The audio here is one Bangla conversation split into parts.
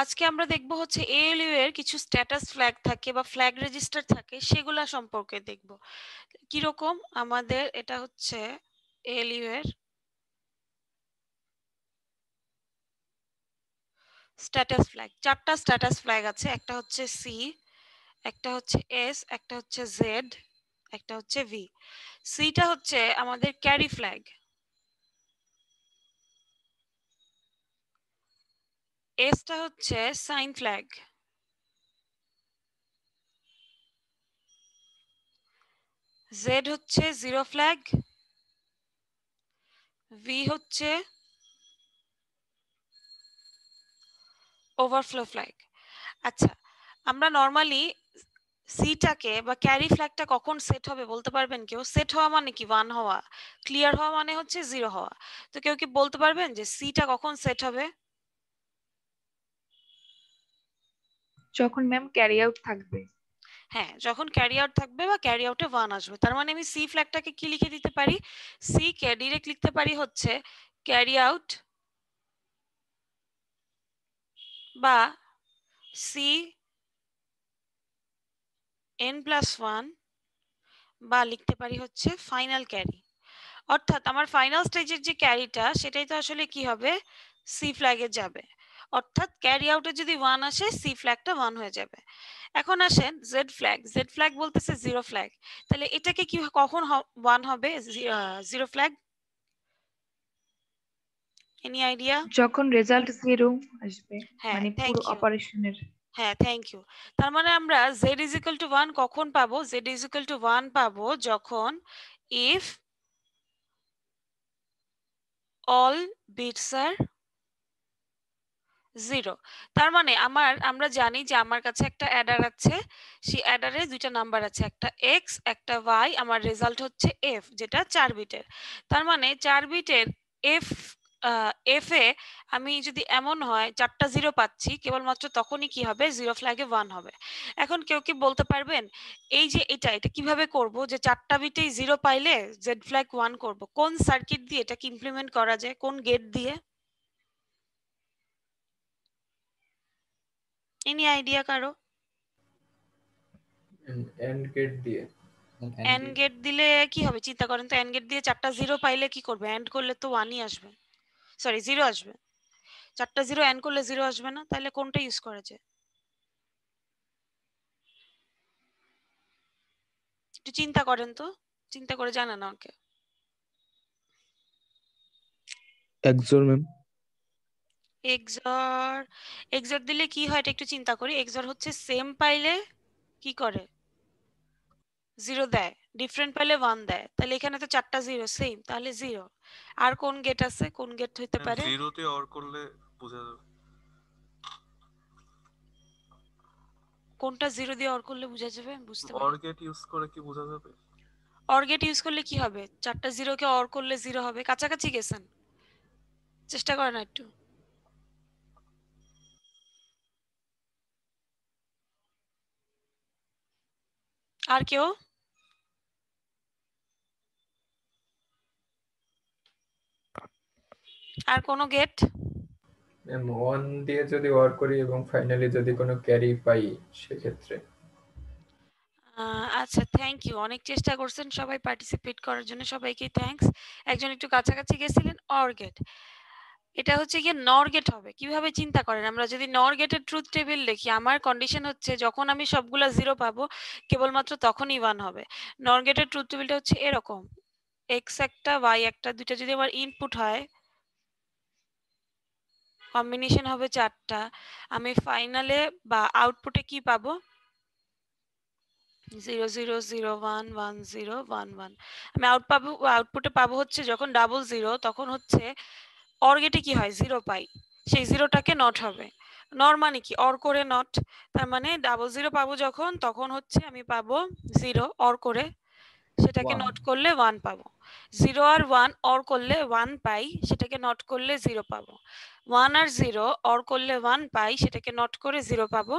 আজকে আমরা দেখব হচ্ছে এএলইউ এর কিছু স্ট্যাটাস ফ্ল্যাগ থাকে বা ফ্ল্যাগ রেজিস্টার থাকে সেগুলা সম্পর্কে দেখব। কিরকম আমাদের এটা হচ্ছে এএলইউ এর স্ট্যাটাস ফ্ল্যাগ। চারটা স্ট্যাটাস ফ্ল্যাগ আছে, একটা হচ্ছে সি, একটা হচ্ছে এস, একটা হচ্ছে জেড, একটা হচ্ছে ভি। সিটা হচ্ছে আমাদের ক্যারি ফ্ল্যাগ, এসটা হচ্ছে সাইন ফ্ল্যাগ, জেড হচ্ছে জিরো ফ্ল্যাগ, ভি হচ্ছে ওভারফ্লো ফ্ল্যাগ। আচ্ছা, আমরা নর্মালি সিটাকে বা ক্যারি ফ্ল্যাগটা কখন সেট হবে বলতে পারবেন কেউ? সেট হওয়া মানে কি? 1 হওয়া। ক্লিয়ার হওয়া মানে হচ্ছে 0 হওয়া। তো কেউ কি বলতে পারবেন যে সিটা কখন সেট হবে? যখন ম্যাম ক্যারি আউট থাকবে। হ্যাঁ, যখন ক্যারি আউট থাকবে বা ক্যারি আউটে 1 আসবে। তার মানে আমি সি ফ্ল্যাগটাকে কি লিখে দিতে পারি? সি কে ডিরেক্ট লিখতে পারি হচ্ছে ক্যারি আউট বা সি n+1 বা লিখতে পারি হচ্ছে ফাইনাল ক্যারি। অর্থাৎ আমার ফাইনাল স্টেজের যে ক্যারিটা সেটাই তো আসলে কি হবে? সি ফ্ল্যাগে যাবে। অর্থাৎ ক্যারি আউটে যদি 1 আসে সি ফ্ল্যাগটা 1 হয়ে যাবে। এখন আসেন জেড ফ্ল্যাগ। জেড ফ্ল্যাগ বলতেছে 0 ফ্ল্যাগ। তাহলে এটাকে কি কখন 1 হবে 0 ফ্ল্যাগ? Any idea? যখন রেজাল্ট 0 আসবে, হ্যাঁ, মানে পুরো থ্যাংক ইউ। অপারেশনের। হ্যাঁ, থ্যাংক ইউ। তার মানে আমরা z = 1 কখন পাবো? z = 1 পাবো যখন if all bits are 0। তার মানে আমরা জানি যে আমার কাছে একটা অ্যাডার আছে, সেই অ্যাডারে দুইটা নাম্বার আছে, একটা x একটা y, আমার রেজাল্ট হচ্ছে f যেটা 4 বিটের। তার মানে 4 বিটের f f এ আমি যদি এমন হয় 4টা 0 পাচ্ছি, কেবলমাত্র তখনই কি হবে? 0 ফ্ল্যাগে 1 হবে। এখন কেউ কি বলতে পারবেন এই যে এটা কিভাবে করব যে 4টা বিটেই 0 পাইলে z ফ্ল্যাগ 1 করব? কোন সার্কিট দিয়ে এটাকে ইমপ্লিমেন্ট করা যায়? কোন গেট দিয়ে? এনি আইডিয়া কারো? এন্ড গেট দিয়ে। এন্ড গেট দিলে কি হবে চিন্তা করেন তো? এন্ড গেট দিয়ে 4টা 0 পাইলে কি করবে? এন্ড করলে তো 1ই আসবে, সরি 0 আসবে। 4টা 0 এন্ড করলে 0 আসবে না? তাহলে কোনটা ইউজ করা যায়? একটু চিন্তা করেন তো, চিন্তা করে জানান আমাকে। XOR ma'am. এক্সর। এক্সর দিলে কি হয় এটা একটু চিন্তা করি। এক্সর হচ্ছে সেম পাইলে কি করে? 0 দেয়, ডিফারেন্ট পাইলে 1 দেয়। তাহলে এখানে তো 4টা 0 সেম, তাহলে 0। আর কোন গেট আছে? কোন গেট হইতে পারে? 0 তে অর করলে বোঝা যাবে। কোনটা 0 দিয়ে অর করলে বোঝা যাবে? বুঝতে পারি। অর গেট ইউজ করে কি বোঝা যাবে? অর গেট ইউজ করলে কি হবে? 4টা 0 কে অর করলে 0 হবে। কাছাকাছি গেছেন, চেষ্টা করেন একটু। আর কেউ? আর কোনো গেট? ওয়ান দিয়ে যদি ওয়ার করি এবং ফাইনালি যদি কোনো ক্যারি পাই সেক্ষেত্রে। আচ্ছা, থ্যাংক ইউ। অনেক চেষ্টা করছেন সবাই পার্টিসিপেট করার জন্য, সবাইকে থ্যাঙ্কস। একজন একটু কাছাকাছি গেছিলেন। অর গেট, এটা হচ্ছে গিয়ে নর গেট হবে। কিভাবে চিন্তা করেন, আমরা যদি নর গেটের ট্রুথ টেবিল দেখি, আমার কন্ডিশন হচ্ছে যখন আমি সবগুলা 0 পাবো কেবলমাত্র তখনই 1 হবে। নর গেটের ট্রুথ টেবিলটা হচ্ছে এরকম, x একটা y একটা, দুইটা যদি আমার ইনপুট হয়, কম্বিনেশন হবে 4টা, আমি ফাইনালে বা আউটপুটে কি পাবো? 0 0 0 1 1 0 1 1। আমি আউটপুটে পাবো হচ্ছে যখন ডাবল 0 তখন হচ্ছে অর গেটে কি হয়? 0 পাই, সেই 0টাকে নট হবে। নর মানে কি? অর করে নট। তার মানে ডাবল 0 পাবো যখন, তখন হচ্ছে আমি পাবো 0 অর করে, সেটাকে নট করলে 1 পাবো। 0 আর 1 অর করলে 1 পাই, সেটাকে নট করলে 0 পাবো। 1 আর 0 অর করলে 1 পাই, সেটাকে নট করে 0 পাবো।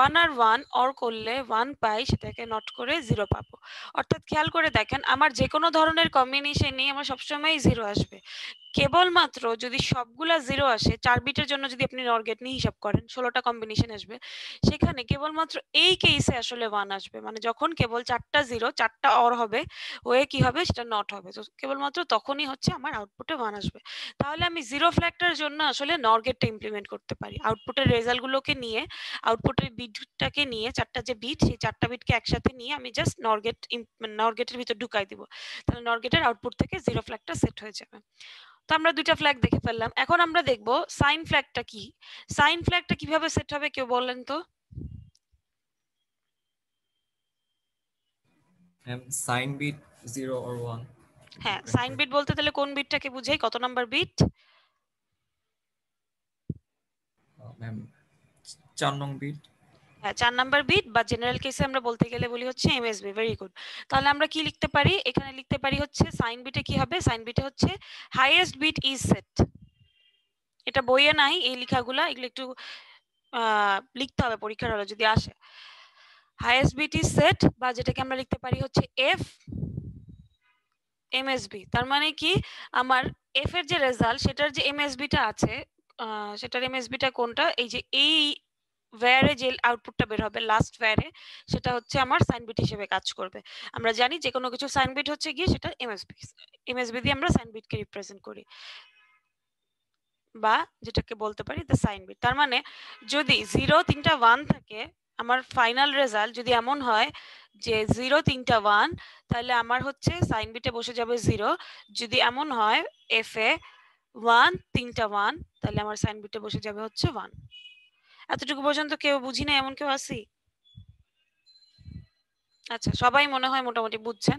1 আর 1 অর করলে 1 পাই, সেটাকে নট করে 0 পাবো। অর্থাৎ খেয়াল করে দেখেন, আমার যে কোনো ধরনের কম্বিনেশনই আমার সবসময় 0 আসবে। কেবলমাত্র যদি সবগুলা 0 আসে 4 বিটের জন্য যদি আপনি নর গেট নিয়ে হিসাব করেন 16টা কম্বিনেশন আসবে, সেখানে কেবলমাত্র এই কেসে আসলে 1 আসবে, মানে যখন কেবল 4টা 0 4টা অর হবে হয়ে কি হবে সেটা নট হবে, তো কেবলমাত্র তখনই হচ্ছে আমার আউটপুটে 1 আসবে। তাহলে আমি জিরো ফ্ল্যাগটার জন্য আসলে নর গেটটা ইমপ্লিমেন্ট করতে পারি, আউটপুটের রেজাল্টগুলোকে নিয়ে আউটপুটের বিটটাকে নিয়ে 4টা যে বিট সেই 4টা বিটকে একসাথে নিয়ে আমি জাস্ট নর গেটের ভিতর ঢুকাই দিব, তাহলে নর গেটের আউটপুট থেকে জিরো ফ্ল্যাগটা সেট হয়ে যাবে। তো আমরা দুইটা ফ্ল্যাগ দেখে ফেললাম, এখন আমরা দেখব সাইন ফ্ল্যাগটা কি। সাইন ফ্ল্যাগটা কিভাবে সেট হবে কেউ বলেন তো? Sign bit 0 or 1। হ্যাঁ, সাইন বিট বলতে তাহলে কোন বিটটাকে বুঝাই, কত নাম্বার বিট? ম্যাম 4 নং বিট। হ্যাঁ, 4 নাম্বার বিট, বা জেনারেল কেসে আমরা বলতে গেলে বলি হচ্ছে এমএসবি। Very good. তাহলে আমরা কি লিখতে পারি, এখানে লিখতে পারি হচ্ছে সাইন বিটে কি হবে, সাইন বিটে হচ্ছে হাইয়েস্ট বিট ইজ সেট। এটা বইয়ে নাই এই লেখাগুলা, এগুলো একটু লিখতে হবে পরীক্ষার হলে যদি আসে। হাইয়েস্ট বিট ইজ সেট, বা যেটাকে আমরা লিখতে পারি হচ্ছে এফ এমএসবি। তার মানে কি আমার এফ এর যে রেজাল্ট সেটার যে এমএসবিটা আছে, সেটার এমএসবিটা কোনটা, এই যে এই ভ্যারে যে আউটপুটটা বের হবে লাস্ট ভ্যারে, সেটা হচ্ছে আমার সাইন বিট হিসেবে কাজ করবে। আমরা জানি যে কোনো কিছু সাইন বিট হচ্ছে গিয়ে সেটা এমএসবি, এমএসবি দিয়ে আমরা সাইন বিটকে রিপ্রেজেন্ট করি, বা যেটাকে বলতে পারি দ্য সাইন বিট। তার মানে যদি 0 3টা 1 থাকে, আমার ফাইনাল রেজাল্ট যদি এমন হয় যে 0 3টা 1, তাহলে আমার হচ্ছে সাইন বিটে বসে যাবে 0। যদি এমন হয় এফ এ 1 3টা 1, তাহলে আমার সাইন বিটে বসে যাবে হচ্ছে 1। এতটুকু পর্যন্ত কেউ বুঝি না এমন কেউ আসি? আচ্ছা, সবাই মনে হয় মোটামুটি বুঝছেন।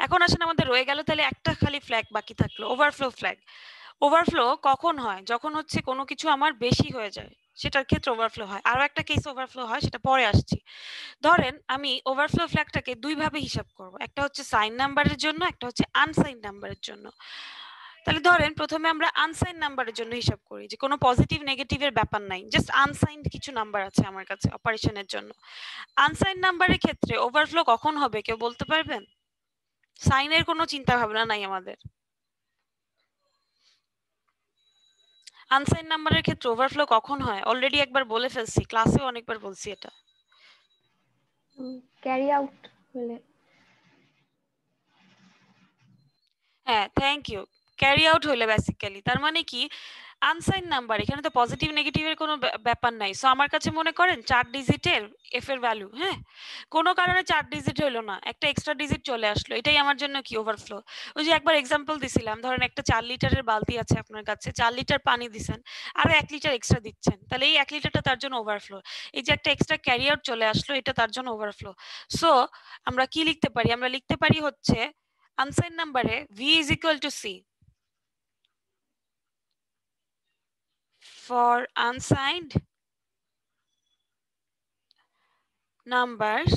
এখন আসেন আমাদের রয়ে গেল তাহলে একটা খালি ফ্ল্যাগ বাকি থাকলো, ওভারফ্লো ফ্ল্যাগ। ওভারফ্লো কখন হয়, যখন হচ্ছে কোনো কিছু আমার বেশি হয়ে যায় সেটার ক্ষেত্রে ওভারফ্লো হয়। আরো একটা কেস ওভারফ্লো হয়, সেটা পরে আসছি। ধরেন আমি ওভারফ্লো ফ্ল্যাগটাকে দুই ভাবে হিসাব করব, একটা হচ্ছে সাইন নাম্বারের জন্য, একটা হচ্ছে আনসাইন নাম্বারের জন্য। তাহলে ধরেন প্রথমে আমরা আনসাইন নাম্বারের জন্য হিসাব করি, যে কোনো পজিটিভ নেগেটিভের ব্যাপার নাই, জাস্ট আনসাইন্ড কিছু নাম্বার আছে আমার কাছে অপারেশনের জন্য। আনসাইন নাম্বারের ক্ষেত্রে ওভারফ্লো কখন হবে কেউ বলতে পারবেন? সাইনের কোনো চিন্তা ভাবনা নাই আমাদের। আনসাইন নাম্বারের ক্ষেত্রে ওভারফ্লো কখন হয় অলরেডি একবার বলে ফেলছি, ক্লাসেও অনেকবার বলছি এটা। ক্যারি আউট হলে। হ্যাঁ, থ্যাংক ইউ। ক্যারি আউট হলে বেসিক্যালি তার মানে কি আনসাইন নাম্বার, এখানে তো পজিটিভ নেগেটিভের কোনো ব্যাপার নাই। সো আমার কাছে মনে করেন 4 ডিজিটের এফ এর ভ্যালু, হ্যাঁ, কোনো কারণে 4 ডিজিট হইলো না, একটা এক্সট্রা ডিজিট চলে আসলো, এটাই আমার জন্য কি ওভারফ্লো। ওই যে একবার এক্সাম্পল দিছিলাম, ধরেন একটা 4 লিটারের বালতি আছে আপনার কাছে, 4 লিটার পানি দিছেন, আরো 1 লিটার এক্সট্রা দিচ্ছেন, তাহলে এই 1 লিটারটা তার জন্য ওভারফ্লো। এই যে একটা এক্সট্রা ক্যারি আউট চলে আসলো, এটা তার জন্য ওভারফ্লো। সো আমরা কি লিখতে পারি, আমরা লিখতে পারি হচ্ছে আনসাইন নাম্বারে v is equal to c for unsigned numbers,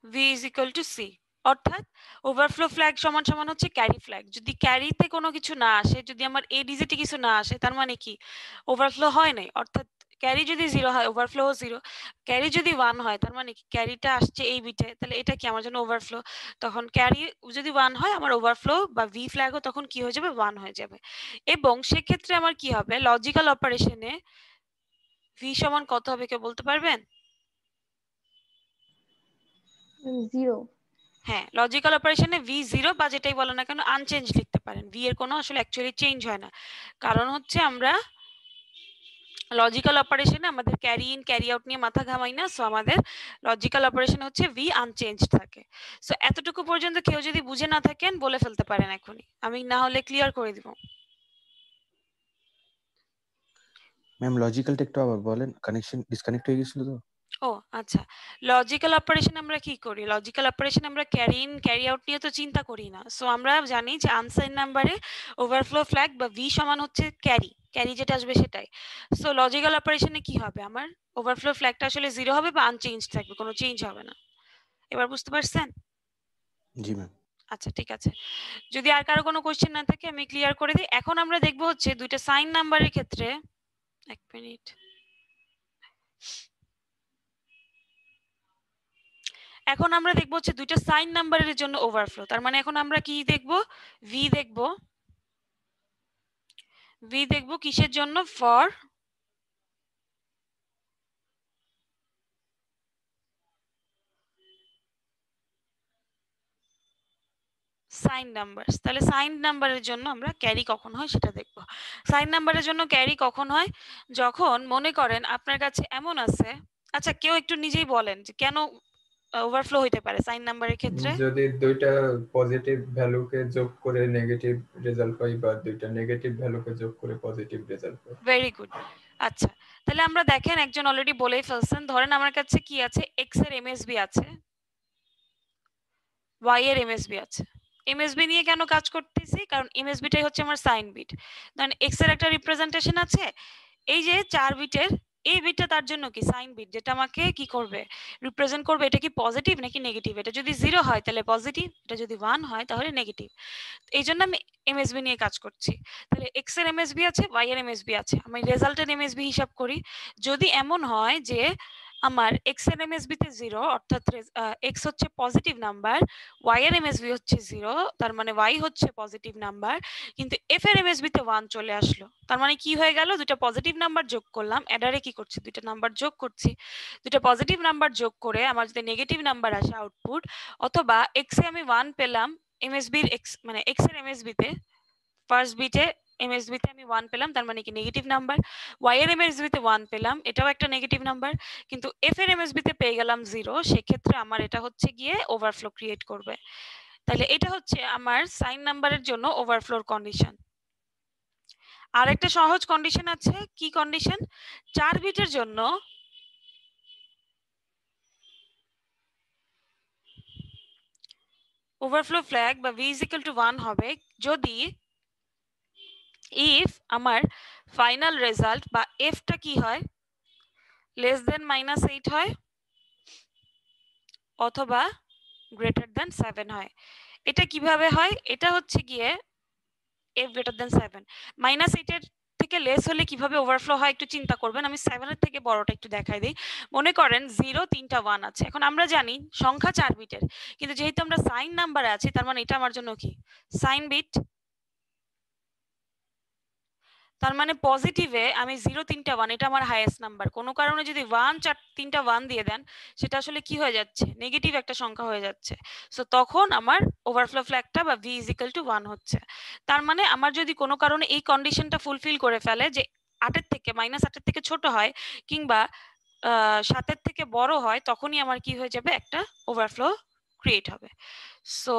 v is equal to c, অর্থাৎ ওভারফ্লো ফ্ল্যাগ সমান সমান হচ্ছে ক্যারি ফ্ল্যাগ। যদি ক্যারিতে কোনো কিছু না আসে, যদি আমার এ ডিজিটে কিছু না আসে, তার মানে কি ওভারফ্লো হয় নাই, অর্থাৎ ক্যারি যদি 0 হয় ওভারফ্লো 0, ক্যারি যদি 1 হয় তার মানে কি ক্যারিটা আসছে এই বিটে, তাহলে এটা কি আমার জন্য ওভারফ্লো। তখন ক্যারি যদি 1 হয় আমার ওভারফ্লো বা ভি ফ্ল্যাগও তখন কি হয়ে যাবে 1 হয়ে যাবে। এবং সেক্ষেত্রে আমার কি হবে লজিক্যাল অপারেশনে ভি সমান কত হবে কেউ বলতে পারবেন? 0। হ্যাঁ, লজিক্যাল অপারেশনে ভি 0 বা যেটাই বলো না কেন আনচেঞ্জ লিখতে পারেন, ভি এর কোনো আসলে অ্যাকচুয়ালি চেঞ্জ হয় না, কারণ হচ্ছে আমরা লজিক্যাল অপারেশনে আমাদের ক্যারি ইন ক্যারি আউট নিয়ে মাথা ঘামাই না। সো আমাদের লজিক্যাল অপারেশন হচ্ছে ভি আনচেঞ্জ থাকে। সো এতটুকু পর্যন্ত কেউ যদি বুঝে না থাকেন বলে ফেলতে পারেন এখনই, আমি না হলে ক্লিয়ার করে দিব। ম্যাম লজিক্যালটা একটু আবার বলেন, কানেকশন ডিসকানেক্ট হয়ে গেছিল তো। ও আচ্ছা, লজিক্যাল অপারেশন আমরা কি করি, লজিক্যাল অপারেশন আমরা ক্যারি ইন ক্যারি আউট নিয়ে তো চিন্তা করি না। সো আমরা জানি যে আনসাইন নাম্বারে ওভারফ্লো ফ্ল্যাগ বা ভি সমান হচ্ছে ক্যারি, ক্যারি যেটা আসবে সেটাই। সো লজিক্যাল অপারেশনে কি হবে আমার ওভারফ্লো ফ্ল্যাগটা আসলে 0 হবে বা আনচেঞ্জ থাকবে, কোনো চেঞ্জ হবে না। এবার বুঝতে পারছেন? জি ম্যাম। আচ্ছা ঠিক আছে, যদি আর কারো কোনো কোশ্চেন না থাকে আমি ক্লিয়ার করে দিই। এখন আমরা দেখবো হচ্ছে দুইটা সাইন নাম্বারের ক্ষেত্রে, এক মিনিট, এখন আমরা দেখবো হচ্ছে দুইটা সাইন নাম্বারের জন্য ওভারফ্লো। তার মানে এখন আমরা কি দেখবো? ভি দেখবো। ভি দেখবো কিসের জন্য? For sign number. তাহলে সাইন নাম্বারের জন্য আমরা ক্যারি কখন হয় সেটা দেখব। সাইন নাম্বারের জন্য ক্যারি কখন হয়? যখন মনে করেন আপনার কাছে এমন আছে, আচ্ছা কেউ একটু নিজেই বলেন যে কেন ওভারফ্লো হইতে পারে সাইন নাম্বারের ক্ষেত্রে? যদি দুইটা পজিটিভ ভ্যালুকে যোগ করে নেগেটিভ রেজাল্ট পাই বা দুইটা নেগেটিভ ভ্যালুকে যোগ করে পজিটিভ রেজাল্ট পাই। Very good. আচ্ছা তাহলে আমরা দেখেন একজন অলরেডি বলেই ফেলছেন, ধরেন আমার কাছে কি আছে, এক্স এর এমএসবি আছে, ওয়াই এর এমএসবি আছে। এমএসবি নিয়ে কেন কাজ করতেছি? কারণ এমএসবিটাই হচ্ছে আমার সাইন বিট। ধরেন এক্স এর একটা রিপ্রেজেন্টেশন আছে, এই যে 4 বিটের এই বিটটা তার জন্য কি সাইন বিট, যেটা আমাকে কি করবে, রিপ্রেজেন্ট করবে এটা কি পজিটিভ নাকি নেগেটিভ। এটা যদি 0 হয় তাহলে পজিটিভ, এটা যদি 1 হয় তাহলে নেগেটিভ। এই জন্য আমি এমএসবি নিয়ে কাজ করছি। তাহলে এক্স এর এমএসবি আছে, ওয়াই এর এমএসবি আছে, আমি রেজাল্টের এমএসবি হিসাব করি। যদি এমন হয় যে আমার এক্স এর এমএসবি তে 0, অর্থাৎ এক্স হচ্ছে পজিটিভ নাম্বার, ওয়াই এর এমএসবি হচ্ছে 0, তার মানে ওয়াই হচ্ছে পজিটিভ নাম্বার, কিন্তু এফ এর এমএসবি তে 1 চলে আসলো। তার মানে কি হয়ে গেল, দুটো পজিটিভ নাম্বার যোগ করলাম, অ্যাডারে কি করছি, দুটো নাম্বার যোগ করছি। দুটো পজিটিভ নাম্বার যোগ করে আমার যদি নেগেটিভ নাম্বার আসে আউটপুট, অথবা এক্স এ আমি 1 পেলাম, এমএসবির এক্স মানে এক্স এর এমএসবি তে ফার্স্ট বিটে এমএসবি তে আমি 1 পেলাম, তার মানে কি নেগেটিভ নাম্বার। ওয়াই এর এমএসবি তে 1 পেলাম, এটাও একটা নেগেটিভ নাম্বার, কিন্তু এফ এর এমএসবি তে পেয়ে গেলাম 0, সেক্ষেত্রে আমার এটা হচ্ছে গিয়ে ওভারফ্লো ক্রিয়েট করবে। তাহলে এটা হচ্ছে আমার সাইন নাম্বারের জন্য ওভারফ্লোর কন্ডিশন। আর একটা সহজ কন্ডিশন আছে, কি কন্ডিশন? 4 বিটের জন্য ওভারফ্লো ফ্ল্যাগ বা ভি ইজ ইকুয়াল টু 1 হবে যদি ইফ আমার ফাইনাল রেজাল্ট বা এফটা কি হয়, লেস দেন -8 হয় অথবা গ্রেটার দেন 7 হয়। এটা কিভাবে হয়? এটা হচ্ছে গিয়ে এফ গ্রেটার দেন 7। -8 এর থেকে লেস হলে কিভাবে ওভারফ্লো হয় একটু চিন্তা করবেন। আমি 7 এর থেকে বড়টা একটু দেখাই দিই। মনে করেন 0 3টা 1 আছে। এখন আমরা জানি সংখ্যা 4 বিটের, কিন্তু যেহেতু আমরা সাইন নাম্বারে আছি তার মানে এটা আমার জন্য কি সাইন বিট। তার মানে পজিটিভে আমি 0 3টা 1 এটা আমার হাইয়েস্ট নাম্বার। কোনো কারণে যদি 1 4 3টা 1 দিয়ে দেন, সেটা আসলে কি হয়ে যাচ্ছে, নেগেটিভ একটা সংখ্যা হয়ে যাচ্ছে। সো তখন আমার ওভারফ্লো ফ্ল্যাগটা বা ভি ইজ ইকুয়াল টু 1 হচ্ছে। তার মানে আমার যদি কোনো কারণে এই কন্ডিশনটা ফুলফিল করে ফেলে যে 8 এর থেকে -8 এর থেকে ছোট হয় কিংবা 7 এর থেকে বড় হয়, তখনই আমার কি হয়ে যাবে, একটা ওভারফ্লো ক্রিয়েট হবে। সো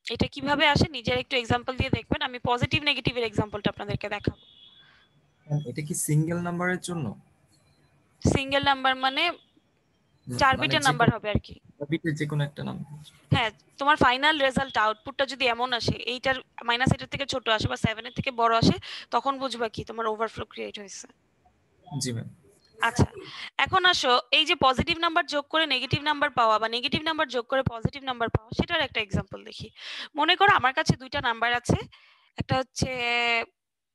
এটা কিভাবে আসে নিজের একটু এক্সাম্পল দিয়ে দেখবেন। আমি পজিটিভ নেগেটিভের এক্সাম্পলটা আপনাদেরকে দেখাবো। এটা কি সিঙ্গেল নাম্বারের জন্য? সিঙ্গেল নাম্বার মানে 4 মানে বিটের যে নাম্বার হবে আর কি। বিটের যে কোনো একটা নাম্বার। হ্যাঁ, তোমার ফাইনাল রেজাল্ট আউটপুটটা যদি এমন আসে, এইটার -8 এর থেকে ছোট আসে বা 7 এর থেকে বড় আসে, তখন বুঝবা কি তোমার ওভারফ্লো ক্রিয়েট হয়েছে। জি ম্যাম। আচ্ছা, এখন আসো এই যে পজিটিভ নাম্বার যোগ করে নেগেটিভ নাম্বার পাওয়া বা নেগেটিভ নাম্বার যোগ করে পজিটিভ নাম্বার পাওয়া, সেটার একটা এক্সাম্পল দেখি। মনে করো আমার কাছে দুইটা নাম্বার আছে, একটা হচ্ছে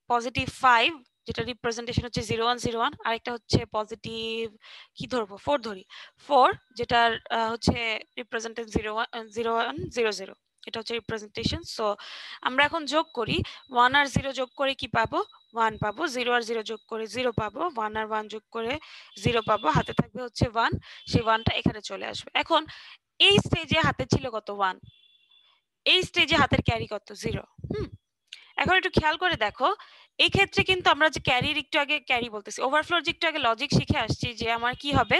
পজিটিভ 5 যেটা রিপ্রেজেন্টেশন হচ্ছে 0101, আর একটা হচ্ছে পজিটিভ কি ধরবো 4 ধরি, 4 যেটার হচ্ছে রিপ্রেজেন্টেশন 0100, এটা হচ্ছে রিপ্রেজেন্টেশন। সো আমরা এখন যোগ করি, 1 আর 0 যোগ করে কি পাবো, 1 পাবো, 0 আর 0 যোগ করে 0 পাবো, 1 আর 1 যোগ করে 0 পাবো, হাতে থাকবে হচ্ছে 1, সেই 1টা এখানে চলে আসবে। এখন এই স্টেজে হাতে ছিল কত 1, এই স্টেজে হাতের ক্যারি কত 0। এখন একটু খেয়াল করে দেখো, এই ক্ষেত্রে কিন্তু আমরা যে ক্যারির একটু আগে ক্যারি বলতেছি, ওভারফ্লোর যে একটু আগে লজিক শিখে আসছি যে আমার কি হবে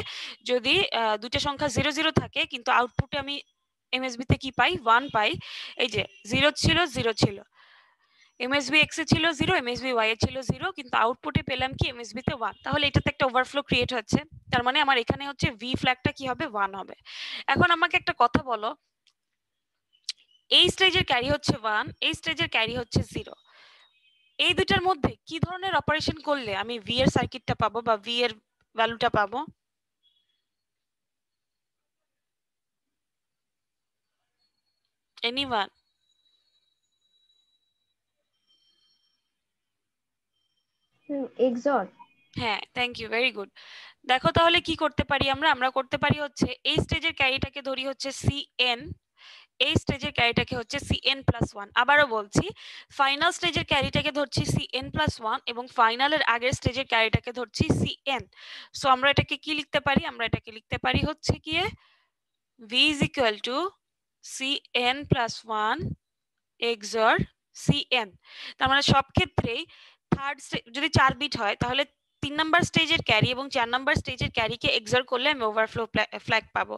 যদি দুইটা সংখ্যা 0 0 থাকে কিন্তু আউটপুটে আমি এমএসবি তে কি পাই 1 পাই। এই যে 0 ছিল 0 ছিল, এমএসবি এক্স এ ছিল 0, এমএসবি ওয়াই এ ছিল 0, কিন্তু আউটপুটে পেলাম কি এমএসবি তে 1। তাহলে এটাতে একটা ওভারফ্লো ক্রিয়েট হচ্ছে, তার মানে আমার এখানে হচ্ছে ভি ফ্ল্যাগটা কি হবে 1 হবে। এখন আমাকে একটা কথা বলো, এই স্টেজের ক্যারি হচ্ছে 1, এই স্টেজের ক্যারি হচ্ছে 0, এই দুটার মধ্যে কি ধরনের অপারেশন করলে আমি ভি এর সার্কিটটা পাবো বা ভি এর ভ্যালুটা পাবো? এনিওয়ান? এক্সর। হ্যাঁ, থ্যাংক ইউ, ভেরি গুড। দেখো তাহলে কি করতে পারি আমরা করতে পারি হচ্ছে এই স্টেজের ক্যারিটাকে ধরি হচ্ছে Cn, এই স্টেজের ক্যারিটাকে হচ্ছে Cn+1। আবারও বলছি, ফাইনাল স্টেজের ক্যারিটাকে ধরছি Cn+1 এবং ফাইনালের আগের স্টেজের ক্যারিটাকে ধরছি Cn। সো আমরা এটাকে কি লিখতে পারি? আমরা এটাকে লিখতে পারি হচ্ছে গিয়ে V is equal to Cn+1 XOR Cn। তার মানে সব ক্ষেত্রেই থার্ড যদি 4 বিট হয় তাহলে 3 নাম্বার স্টেজের ক্যারি এবং 4 নাম্বার স্টেজের ক্যারিকে এক্সঅর করলে আমি ওভারফ্লো ফ্ল্যাগ পাবো।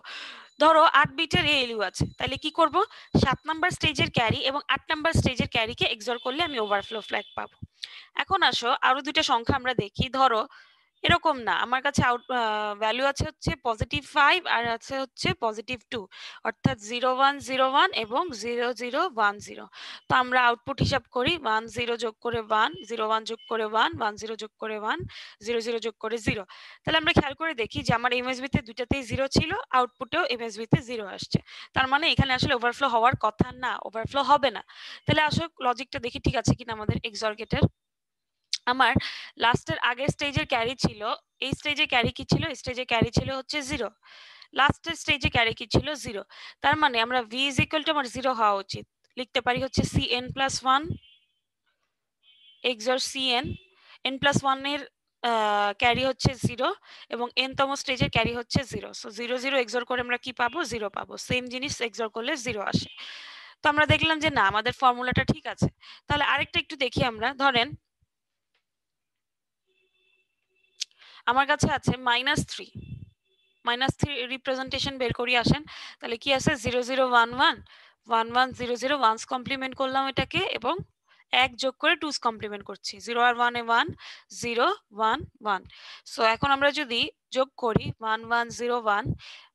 ধরো 8 বিটের ALU আছে, তাহলে কি করব? 7 নাম্বার স্টেজের ক্যারি এবং 8 নাম্বার স্টেজের ক্যারিকে এক্সঅর করলে আমি ওভারফ্লো ফ্ল্যাগ পাবো। এখন আসো আরো দুইটা সংখ্যা আমরা দেখি। ধরো এরকম না, আমার কাছে ভ্যালু আছে হচ্ছে +5 আর আছে হচ্ছে +2, অর্থাৎ 0101 এবং 0010। তো আমরা আউটপুট হিসাব করি, 10 যোগ করে 1, 01 যোগ করে 1, 10 যোগ করে 1, 00 যোগ করে 0। তাহলে আমরা খেয়াল করে দেখি যে আমার এমএসবি তে দুটাতেই 0 ছিল, আউটপুটেও এমএসবি তে 0 আসছে। তার মানে এখানে আসলে ওভারফ্লো হওয়ার কথা না, ওভারফ্লো হবে না। তাহলে আসলে লজিকটা দেখি ঠিক আছে কিনা আমাদের এক্সঅর গেটের। আমার লাস্টের আগের স্টেজের ক্যারি ছিল, এই স্টেজে ক্যারি কি ছিল? স্টেজে ক্যারি ছিল হচ্ছে 0, লাস্টের স্টেজে ক্যারি কি ছিল? 0। তার মানে আমরা v ইজ ইকুয়াল টু আমার 0 হওয়া উচিত, লিখতে পারি হচ্ছে Cn+1 XOR Cn। n+1 এর ক্যারি হচ্ছে 0 এবং n তম স্টেজের ক্যারি হচ্ছে 0। সো 0 0 XOR করে আমরা কি পাবো? 0 পাবো। সেম জিনিস XOR করলে 0 আসে। তো আমরা দেখলাম যে না, আমাদের ফর্মুলাটা ঠিক আছে। তাহলে আরেকটা একটু দেখি আমরা। ধরেন আমার কাছে আছে -3, -3 রিপ্রেজেন্টেশন বের করি আসেন। তাহলে কি আছে? 0011 11 00 ওয়ান্স কমপ্লিমেন্ট করলাম এটাকে এবং 1 যোগ করে 2's কমপ্লিমেন্ট করছি। 0 আর 1 এ 1, 0 1 1। সো এখন আমরা যদি যোগ করি 1 1 0 1,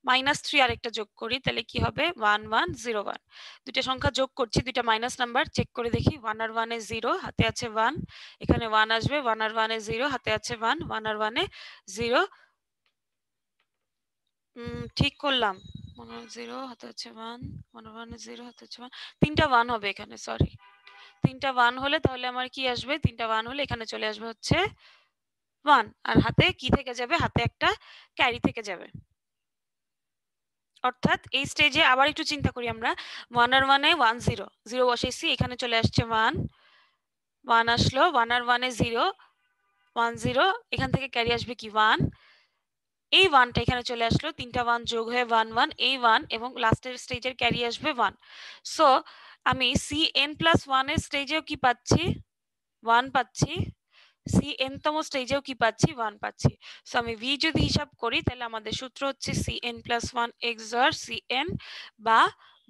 -3 আরেকটা যোগ করি, তাহলে কি হবে? 1 1 0 1। দুটো সংখ্যা যোগ করছি, দুটো মাইনাস নাম্বার, চেক করে দেখি। 1 আর 1 এ 0, হাতে আছে 1, এখানে 1 আসবে। 1 আর 1 এ 0, হাতে আছে 1, 1 আর 1 এ 0। ঠিক করলাম। 1 আর 0, হাতে আছে 1, 1 আর 1 এ 0, হাতে আছে 1। তিনটা 1 হবে এখানে, সরি। তিনটা 1 হলে তাহলে আমার কি আসবে? তিনটা 1 হলে এখানে চলে আসবে হচ্ছে 1, আর হাতে কি থেকে যাবে? হাতে একটা ক্যারি থেকে যাবে। অর্থাৎ এই স্টেজে আবার একটু চিন্তা করি আমরা। 1 আর 1 এ 1 0, 0 বসাইছি, এখানে চলে আসছে 1, 1 আসলো। 1 আর 1 এ 0, 1 0, এখান থেকে ক্যারি আসবে কি? 1। এই 1টা এখানে চলে আসলো, তিনটা 1 যোগ হয়ে 1 1, এই 1 এবং লাস্টের স্টেজের ক্যারি আসবে 1। সো আমি Cn+1 এর স্টেজেও কি পাচ্ছি? 1 পাচ্ছি। Cn তম স্টেজেও কি পাচ্ছি? 1 পাচ্ছি। সো আমি v যদি হিসাব করি তাহলে আমাদের সূত্র হচ্ছে Cn+1 XOR Cn বা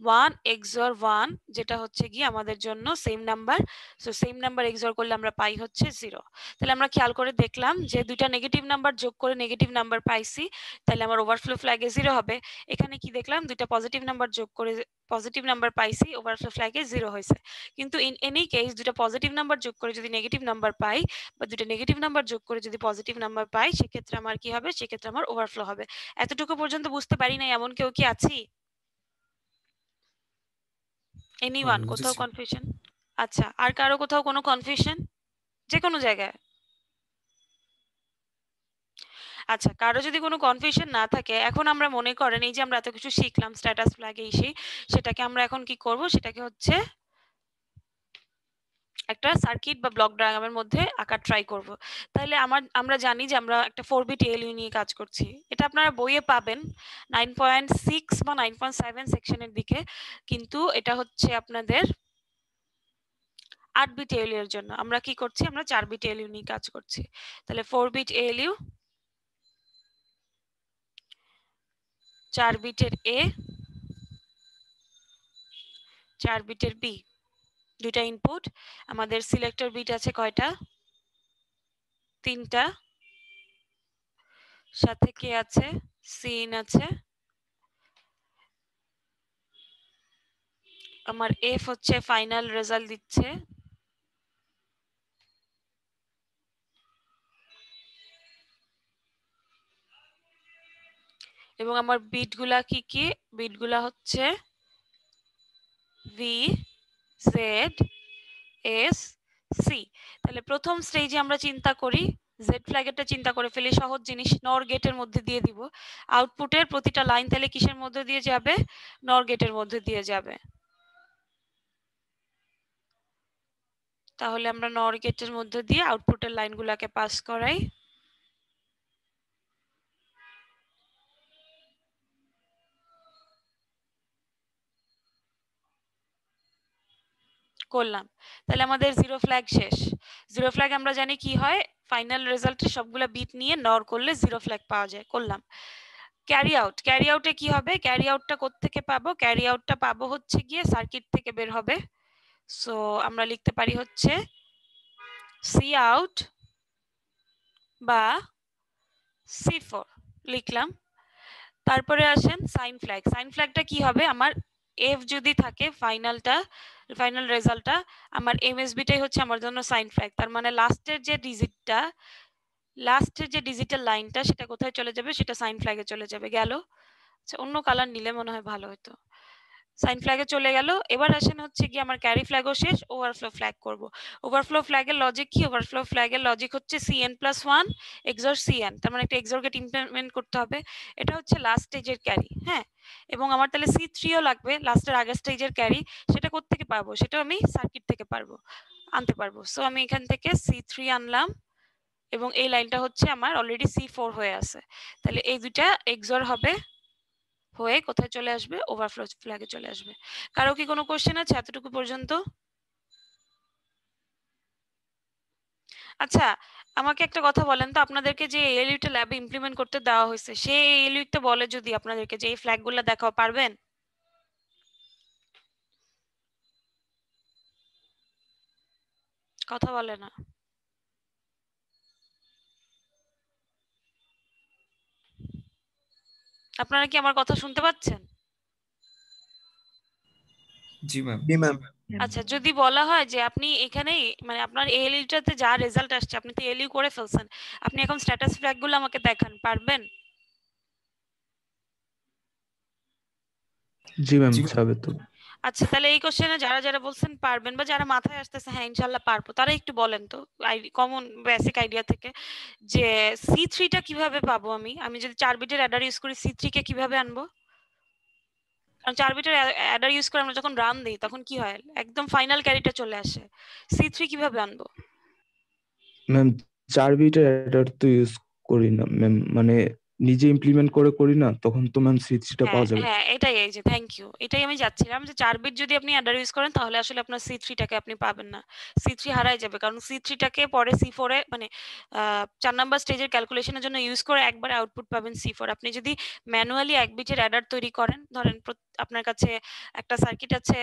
1 XOR 1, যেটা হচ্ছে গিয়ে আমাদের জন্য same number. So same number XOR করলে আমরা পাই হচ্ছে 0। তাহলে আমরা খেয়াল করে দেখলাম যে দুইটা নেগেটিভ নাম্বার যোগ করে নেগেটিভ নাম্বার পাইছি, তাহলে আমার ওভারফ্লো ফ্ল্যাগে 0 হবে। এখানে কি দেখলাম? দুইটা পজিটিভ নাম্বার যোগ করে পজিটিভ নাম্বার পাইছি, ওভারফ্লো ফ্ল্যাগে 0 হয়েছে। কিন্তু ইন এনি কেস দুইটা পজিটিভ নাম্বার যোগ করে যদি নেগেটিভ নাম্বার পাই বা দুটো নেগেটিভ নাম্বার যোগ করে যদি পজিটিভ নাম্বার পাই, সেক্ষেত্রে আমার কি হবে? সেক্ষেত্রে আমার ওভারফ্লো হবে। এতটুকু পর্যন্ত বুঝতে পারি না এমন কেউ কি আছি? এনিওয়ান? কোথাও বুঝেছি। কনফিউশন? আচ্ছা, আর কারো কোথাও কোনো কনফিউশন? যে কোনো জায়গায়? আচ্ছা, কারো যদি কোনো কনফিউশন না থাকে, এখন আমরা মনে করেন এই যে আমরা এত কিছু শিখলাম স্ট্যাটাস ফ্ল্যাগ এই সেই, সেটাকে আমরা এখন কি করব? সেটাকে হচ্ছে একটা সার্কিট বা ব্লক ডায়াগ্রামের মধ্যে আঁকার ট্রাই করব। তাহলে আমরা জানি যে আমরা একটা 4 বিট ALU নিয়ে কাজ করছি। এটা আপনারা বইয়ে পাবেন 9.6 বা 9.7 সেকশনের দিকে, কিন্তু এটা হচ্ছে আপনাদের 8 বিট ALU এর জন্য। আমরা কি করছি? আমরা 4 বিট ALU নিয়ে কাজ করছি। তাহলে 4 বিট ALU, 4 বিটের A, 4 বিটের B, দুইটা ইনপুট। আমাদের সিলেক্টর বিট আছে কয়টা? 3টা। সাথে কে আছে? সিন আছে। আমার এফ হচ্ছে ফাইনাল রেজাল্ট দিচ্ছে। এবং আমার বিটগুলা কি কি? বিটগুলা হচ্ছে ভি, জেড, এস, সি। তাহলে প্রথম স্টেজে আমরা চিন্তা করি জেড ফ্ল্যাগেরটা চিন্তা করে ফেলি, সহজ জিনিস, নর গেটের মধ্যে দিয়ে দিব। আউটপুটের প্রতিটা লাইন তাহলে কিসের মধ্যে দিয়ে যাবে? নর গেটের মধ্যে দিয়ে যাবে। তাহলে আমরা নর গেটের মধ্যে দিয়ে আউটপুটের লাইনগুলোকে পাস করাই। করলাম, তাহলে আমাদের জিরো ফ্ল্যাগ শেষ। জিরো ফ্ল্যাগ আমরা জানি কি হয়, ফাইনাল রেজাল্টে সবগুলো বিট নিয়ে নর করলে জিরো ফ্ল্যাগ পাওয়া যায়। করলাম। ক্যারি আউট, ক্যারি আউটে কি হবে? ক্যারি আউটটা কোত্থেকে পাবো? ক্যারি আউটটা পাবো হচ্ছে গিয়ে সার্কিট থেকে বের হবে। সো আমরা লিখতে পারি হচ্ছে সি আউট বা C4 লিখলাম। তারপরে আসেন সাইন ফ্ল্যাগ। সাইন ফ্ল্যাগটা কি হবে? আমার এফ যদি থাকে ফাইনালটা, ফাইনাল রেজাল্টটা, আমার এমএসবিটাই হচ্ছে আমার জন্য সাইন ফ্ল্যাগ। তার মানে লাস্টের যে ডিজিটটা, লাস্টের যে ডিজিটাল লাইনটা সেটা কোথায় চলে যাবে? সেটা সাইন ফ্ল্যাগে চলে যাবে। গেল? আচ্ছা, অন্য কালার নিলে মনে হয় ভালো হতো। সাইন ফ্ল্যাগে চলে গেল। এবার আসেন হচ্ছে কি আমার ক্যারি ফ্ল্যাগও শেষ, ওভারফ্লো ফ্ল্যাগ করব। ওভারফ্লো ফ্ল্যাগের লজিক কি? ওভারফ্লো ফ্ল্যাগের লজিক হচ্ছে Cn+1 XOR Cn, তার মানে একটা XOR গেট ইমপ্লিমেন্ট করতে হবে। এটা হচ্ছে লাস্ট স্টেজের ক্যারি, হ্যাঁ। এবং আমার তাহলে C3ও লাগবে, লাস্টের আগের স্টেজের ক্যারি। সেটা কোত্থেকে পাবো? সেটা আমি সার্কিট থেকে আনতে পারবো। সো আমি এখান থেকে C3 আনলাম এবং এই লাইনটা হচ্ছে আমার অলরেডি C4 হয়ে আছে। তাহলে এই দুইটা XOR হবে, হয়ে কোথায় চলে আসবে? ওভারফ্লো ফ্ল্যাগে চলে আসবে। কারো কি কোনো কোশ্চেন আছে এতটুকু পর্যন্ত? আচ্ছা, আমাকে একটা কথা বলেন তো, আপনাদেরকে যে এএলইউটা ল্যাবে ইমপ্লিমেন্ট করতে দেওয়া হয়েছে, সেই এএলইউটা বলে যদি আপনাদেরকে যে এই ফ্ল্যাগগুলো দেখাও, পারবেন? কথা বলে না। আপনারা কি আমার কথা শুনতে পাচ্ছেন? জি ম্যাম। জি ম্যাম। আচ্ছা, যদি বলা হয় যে আপনি এখানে মানে আপনার এএলইউটাতে যা রেজাল্ট আসছে, আপনি তো এএলইউ করে ফেলছেন, আপনি এখন স্ট্যাটাস ফ্ল্যাগগুলো আমাকে দেখান, পারবেন? জি ম্যাম, জি। যাবে তো। আচ্ছা, তাহলে এই কোশ্চেনে যারা যারা বলছেন পারবেন বা যারা মাথায় আসতেছে হ্যাঁ ইনশাল্লাহ পারবো, তারা একটু বলেন তো কমন বেসিক আইডিয়া থেকে যে C3টা কিভাবে পাবো? আমি যদি 4 বিটের অ্যাডার ইউজ করি, C3 কে কিভাবে আনবো? কারণ 4 বিটের অ্যাডার ইউজ করে আমরা যখন রান দিই তখন কি হয়? একদম ফাইনাল ক্যারিটা চলে আসে। C3 কিভাবে আনবো? ম্যাম 4 বিটের অ্যাডার তো ইউজ করি না ম্যাম, মানে নিজে ইমপ্লিমেন্ট করে করি না, তখন তো ম্যাম C3টা হ্যাঁ পাওয়া যাবে। হ্যাঁ, এটাই, এই যে থ্যাংক ইউ, এটাই আমি যাচ্ছিলাম যে 4 বিট যদি আপনি অ্যাডার ইউজ করেন তাহলে আসলে আপনার C3টাকে আপনি পাবেন না, C3 হারাই যাবে। কারণ C3টাকে পরে C4 এ মানে 4 নাম্বার স্টেজের ক্যালকুলেশনের জন্য ইউজ করে একবারে আউটপুট পাবেন C4। আপনি যদি ম্যানুয়ালি 1 বিটের অ্যাডার তৈরি করেন, ধরেন আপনার কাছে একটা সার্কিট আছে,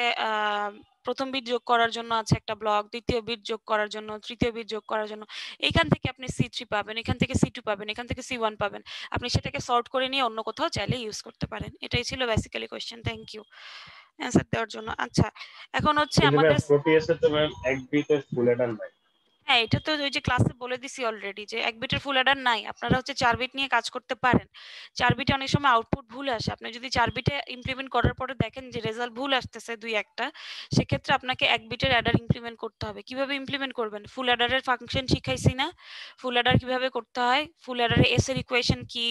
প্রথম বিট যোগ করার জন্য আছে একটা ব্লক, দ্বিতীয় বিট যোগ করার জন্য, তৃতীয় বিট যোগ করার জন্য, এখান থেকে আপনি C3 পাবেন, এখান থেকে C2 পাবেন, এখান থেকে C1 পাবেন। আপনি সেটাকে সর্ট করে নিয়ে অন্য কোথাও চাইলে ইউজ করতে পারেন। এটাই ছিল basically question. Thank you answer দেওয়ার জন্য। আচ্ছা, এখন হচ্ছে কিন্তু ম্যাম আমাদের প্রোটিয়াসে তো ম্যাম 1 বিটের ফুল অ্যাডার নাই। হ্যাঁ, এটা তো ওই যে ক্লাসে বলে দিছি অলরেডি যে 1 বিটের ফুল অ্যাডার নাই। আপনারা হচ্ছে 4 বিট নিয়ে কাজ করতে পারেন। 4 বিটে অনেক সময় আউটপুট ভুল আসে। আপনি যদি 4 বিটে ইমপ্লিমেন্ট করার পরে দেখেন যে রেজাল্ট ভুল আসতেছে 2-1টা, সেক্ষেত্রে আপনাকে 1 বিটের অ্যাডার ইমপ্লিমেন্ট করতে হবে। কিভাবে ইমপ্লিমেন্ট করবেন? ফুল অ্যাডারের ফাংশন শিখাইছি না? ফুল অ্যাডার কিভাবে করতে হয়? ফুল অ্যাডারে এস এর ইকুয়েশন কি,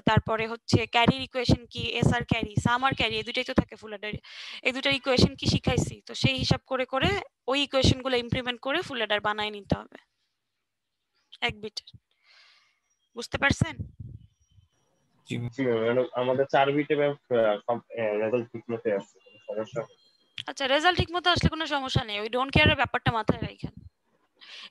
তারপরে হচ্ছে ক্যারির ইকুয়েশন কি, এস আর ক্যারি, সাম আর ক্যারি, এই দুটাই তো থাকে ফুল অ্যাডারে। এই দুটার ইকুয়েশন কি শিখাইছি? তো সেই হিসাব করে করে ওই ইকুয়েশনগুলো ইমপ্লিমেন্ট করে ফুল অ্যাডার বানায় নিতে হবে 1 বিটের। বুঝতে পারছেন? জি ম্যাম, আমাদের 4 বিটে ম্যাম সব রেজাল্ট ঠিক মতো আসছে, কোনো সমস্যা নেই। আচ্ছা, রেজাল্ট ঠিকমতো আসলে কোনো সমস্যা নেই, ওই ডোন্ট কেয়ারের ব্যাপারটা মাথায় রাখেন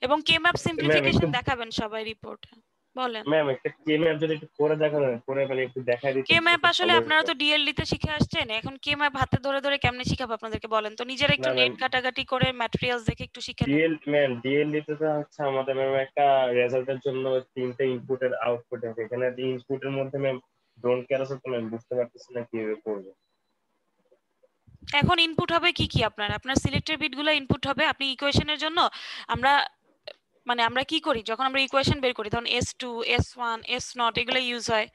এবং কে ম্যাপ ম্যাম একটু সিম্পলিফিকেশন দেখাবেন সবাই রিপোর্টে। বলেন। ম্যাম একটা কে ম্যাপ যদি একটু করে দেখাবেন, করে মানে একটু দেখাই কে দিতেন ম্যাপ একটু আসলে ভালো আপনারা হতো। তো ডিএলডি তে শিখে আসছেন, এখন কে ম্যাপ হাতে ধরে ধরে কেমনে শিখাবো আপনাদেরকে বলেন তো? নিজেরা একটু না নেট ম্যাম, ঘাটাঘাটি করে ম্যাটেরিয়ালস দেখে একটু শিখে নেন। ডিএলডি তে তো হচ্ছে আমাদের ম্যাম একটা রেজাল্টের জন্য 3টে ইনপুটের আউটপুট আছে, এখানে ইনপুটের মধ্যে ম্যাম ডোন্ট কেয়ার আছে তো ম্যাম, বুঝতে পারতেছি না কিভাবে করবো। এখন ইনপুট হবে কি কি? আপনার সিলেক্টেড বিটগুলো ইনপুট হবে। আপনি ইকুয়েশনের জন্য আমরা আমরা কি করি যখন আমরা ইকুয়েশন বের করি, তখন S2 S1 S0 এগুলো ইউজ হয়,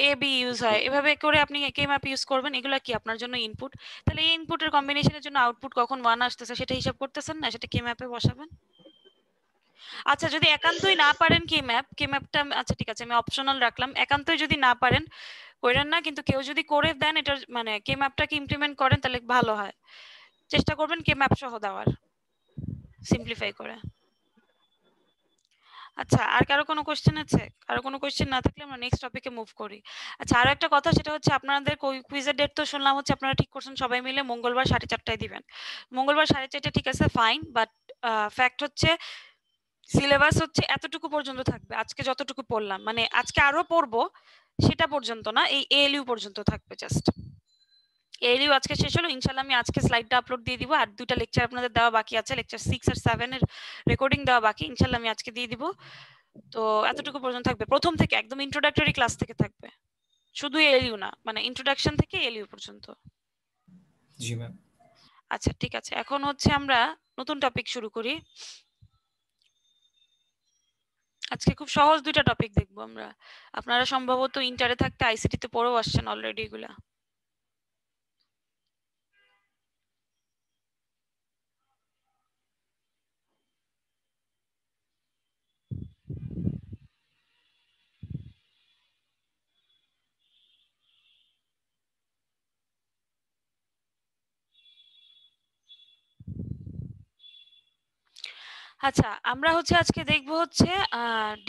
এ বি ইউজ হয়, এভাবে করে আপনি কে ম্যাপ ইউজ করবেন। এগুলো কি আপনার জন্য ইনপুট? তাহলে এই ইনপুটের কম্বিনেশনের জন্য আউটপুট কখন 1 আসতেছে সেটা হিসাব করতেছেন না, সেটা কে ম্যাপে বসাবেন। আচ্ছা যদি একান্তই না পারেন কে ম্যাপটা আচ্ছা ঠিক আছে আমি অপশনাল রাখলাম, একান্তই যদি না পারেন করেন না, কিন্তু কেউ যদি করে দেন এটা মানে কে ম্যাপটাকে ইমপ্লিমেন্ট করেন তাহলে ভালো হয়। চেষ্টা করবেন কে ম্যাপ সহ দেওয়ার, সিম্পলিফাই করে। আচ্ছা আর কারো কোনো কোশ্চেন আছে? কারো কোনো কোশ্চেন না থাকলে আমরা নেক্সট টপিকে মুভ করি। আচ্ছা আরো একটা কথা, সেটা হচ্ছে আপনাদের কুইজের ডেট তো শুনলাম হচ্ছে আপনারা ঠিক করছেন সবাই মিলে মঙ্গলবার 4:30টায় দিবেন। মঙ্গলবার 4:30 ঠিক আছে ফাইন, বাট ফ্যাক্ট হচ্ছে সিলেবাস হচ্ছে এতটুকু পর্যন্ত থাকবে। আজকে যতটুকু পড়লাম মানে আজকে আরো পড়বো সেটা পর্যন্ত না, এই এএলইউ পর্যন্ত থাকবে জাস্ট। এএলইউ আজকে শেষ হলো, ইনশাআল্লাহ আমি আজকে স্লাইডটা আপলোড দিয়ে দিব। আর দুইটা লেকচার আপনাদের দেওয়া বাকি আছে, লেকচার 6 আর 7 এর রেকর্ডিং দেওয়া বাকি, ইনশাআল্লাহ আমি আজকে দিয়ে দিব। তো এতটুকু পর্যন্ত থাকবে, প্রথম থেকে একদম ইন্ট্রোডাক্টরি ক্লাস থেকে থাকবে, শুধু এএলইউ না, মানে ইন্ট্রোডাকশন থেকে এএলইউ পর্যন্ত। জি ম্যাম। আচ্ছা ঠিক আছে, এখন হচ্ছে আমরা নতুন টপিক শুরু করি। আজকে খুব সহজ দুইটা টপিক দেখবো আমরা। আপনারা সম্ভবত ইন্টারে থাকতে আইসিটি তে পড়েও আসছেন অলরেডি এগুলা। আচ্ছা আমরা হচ্ছে আজকে দেখবো হচ্ছে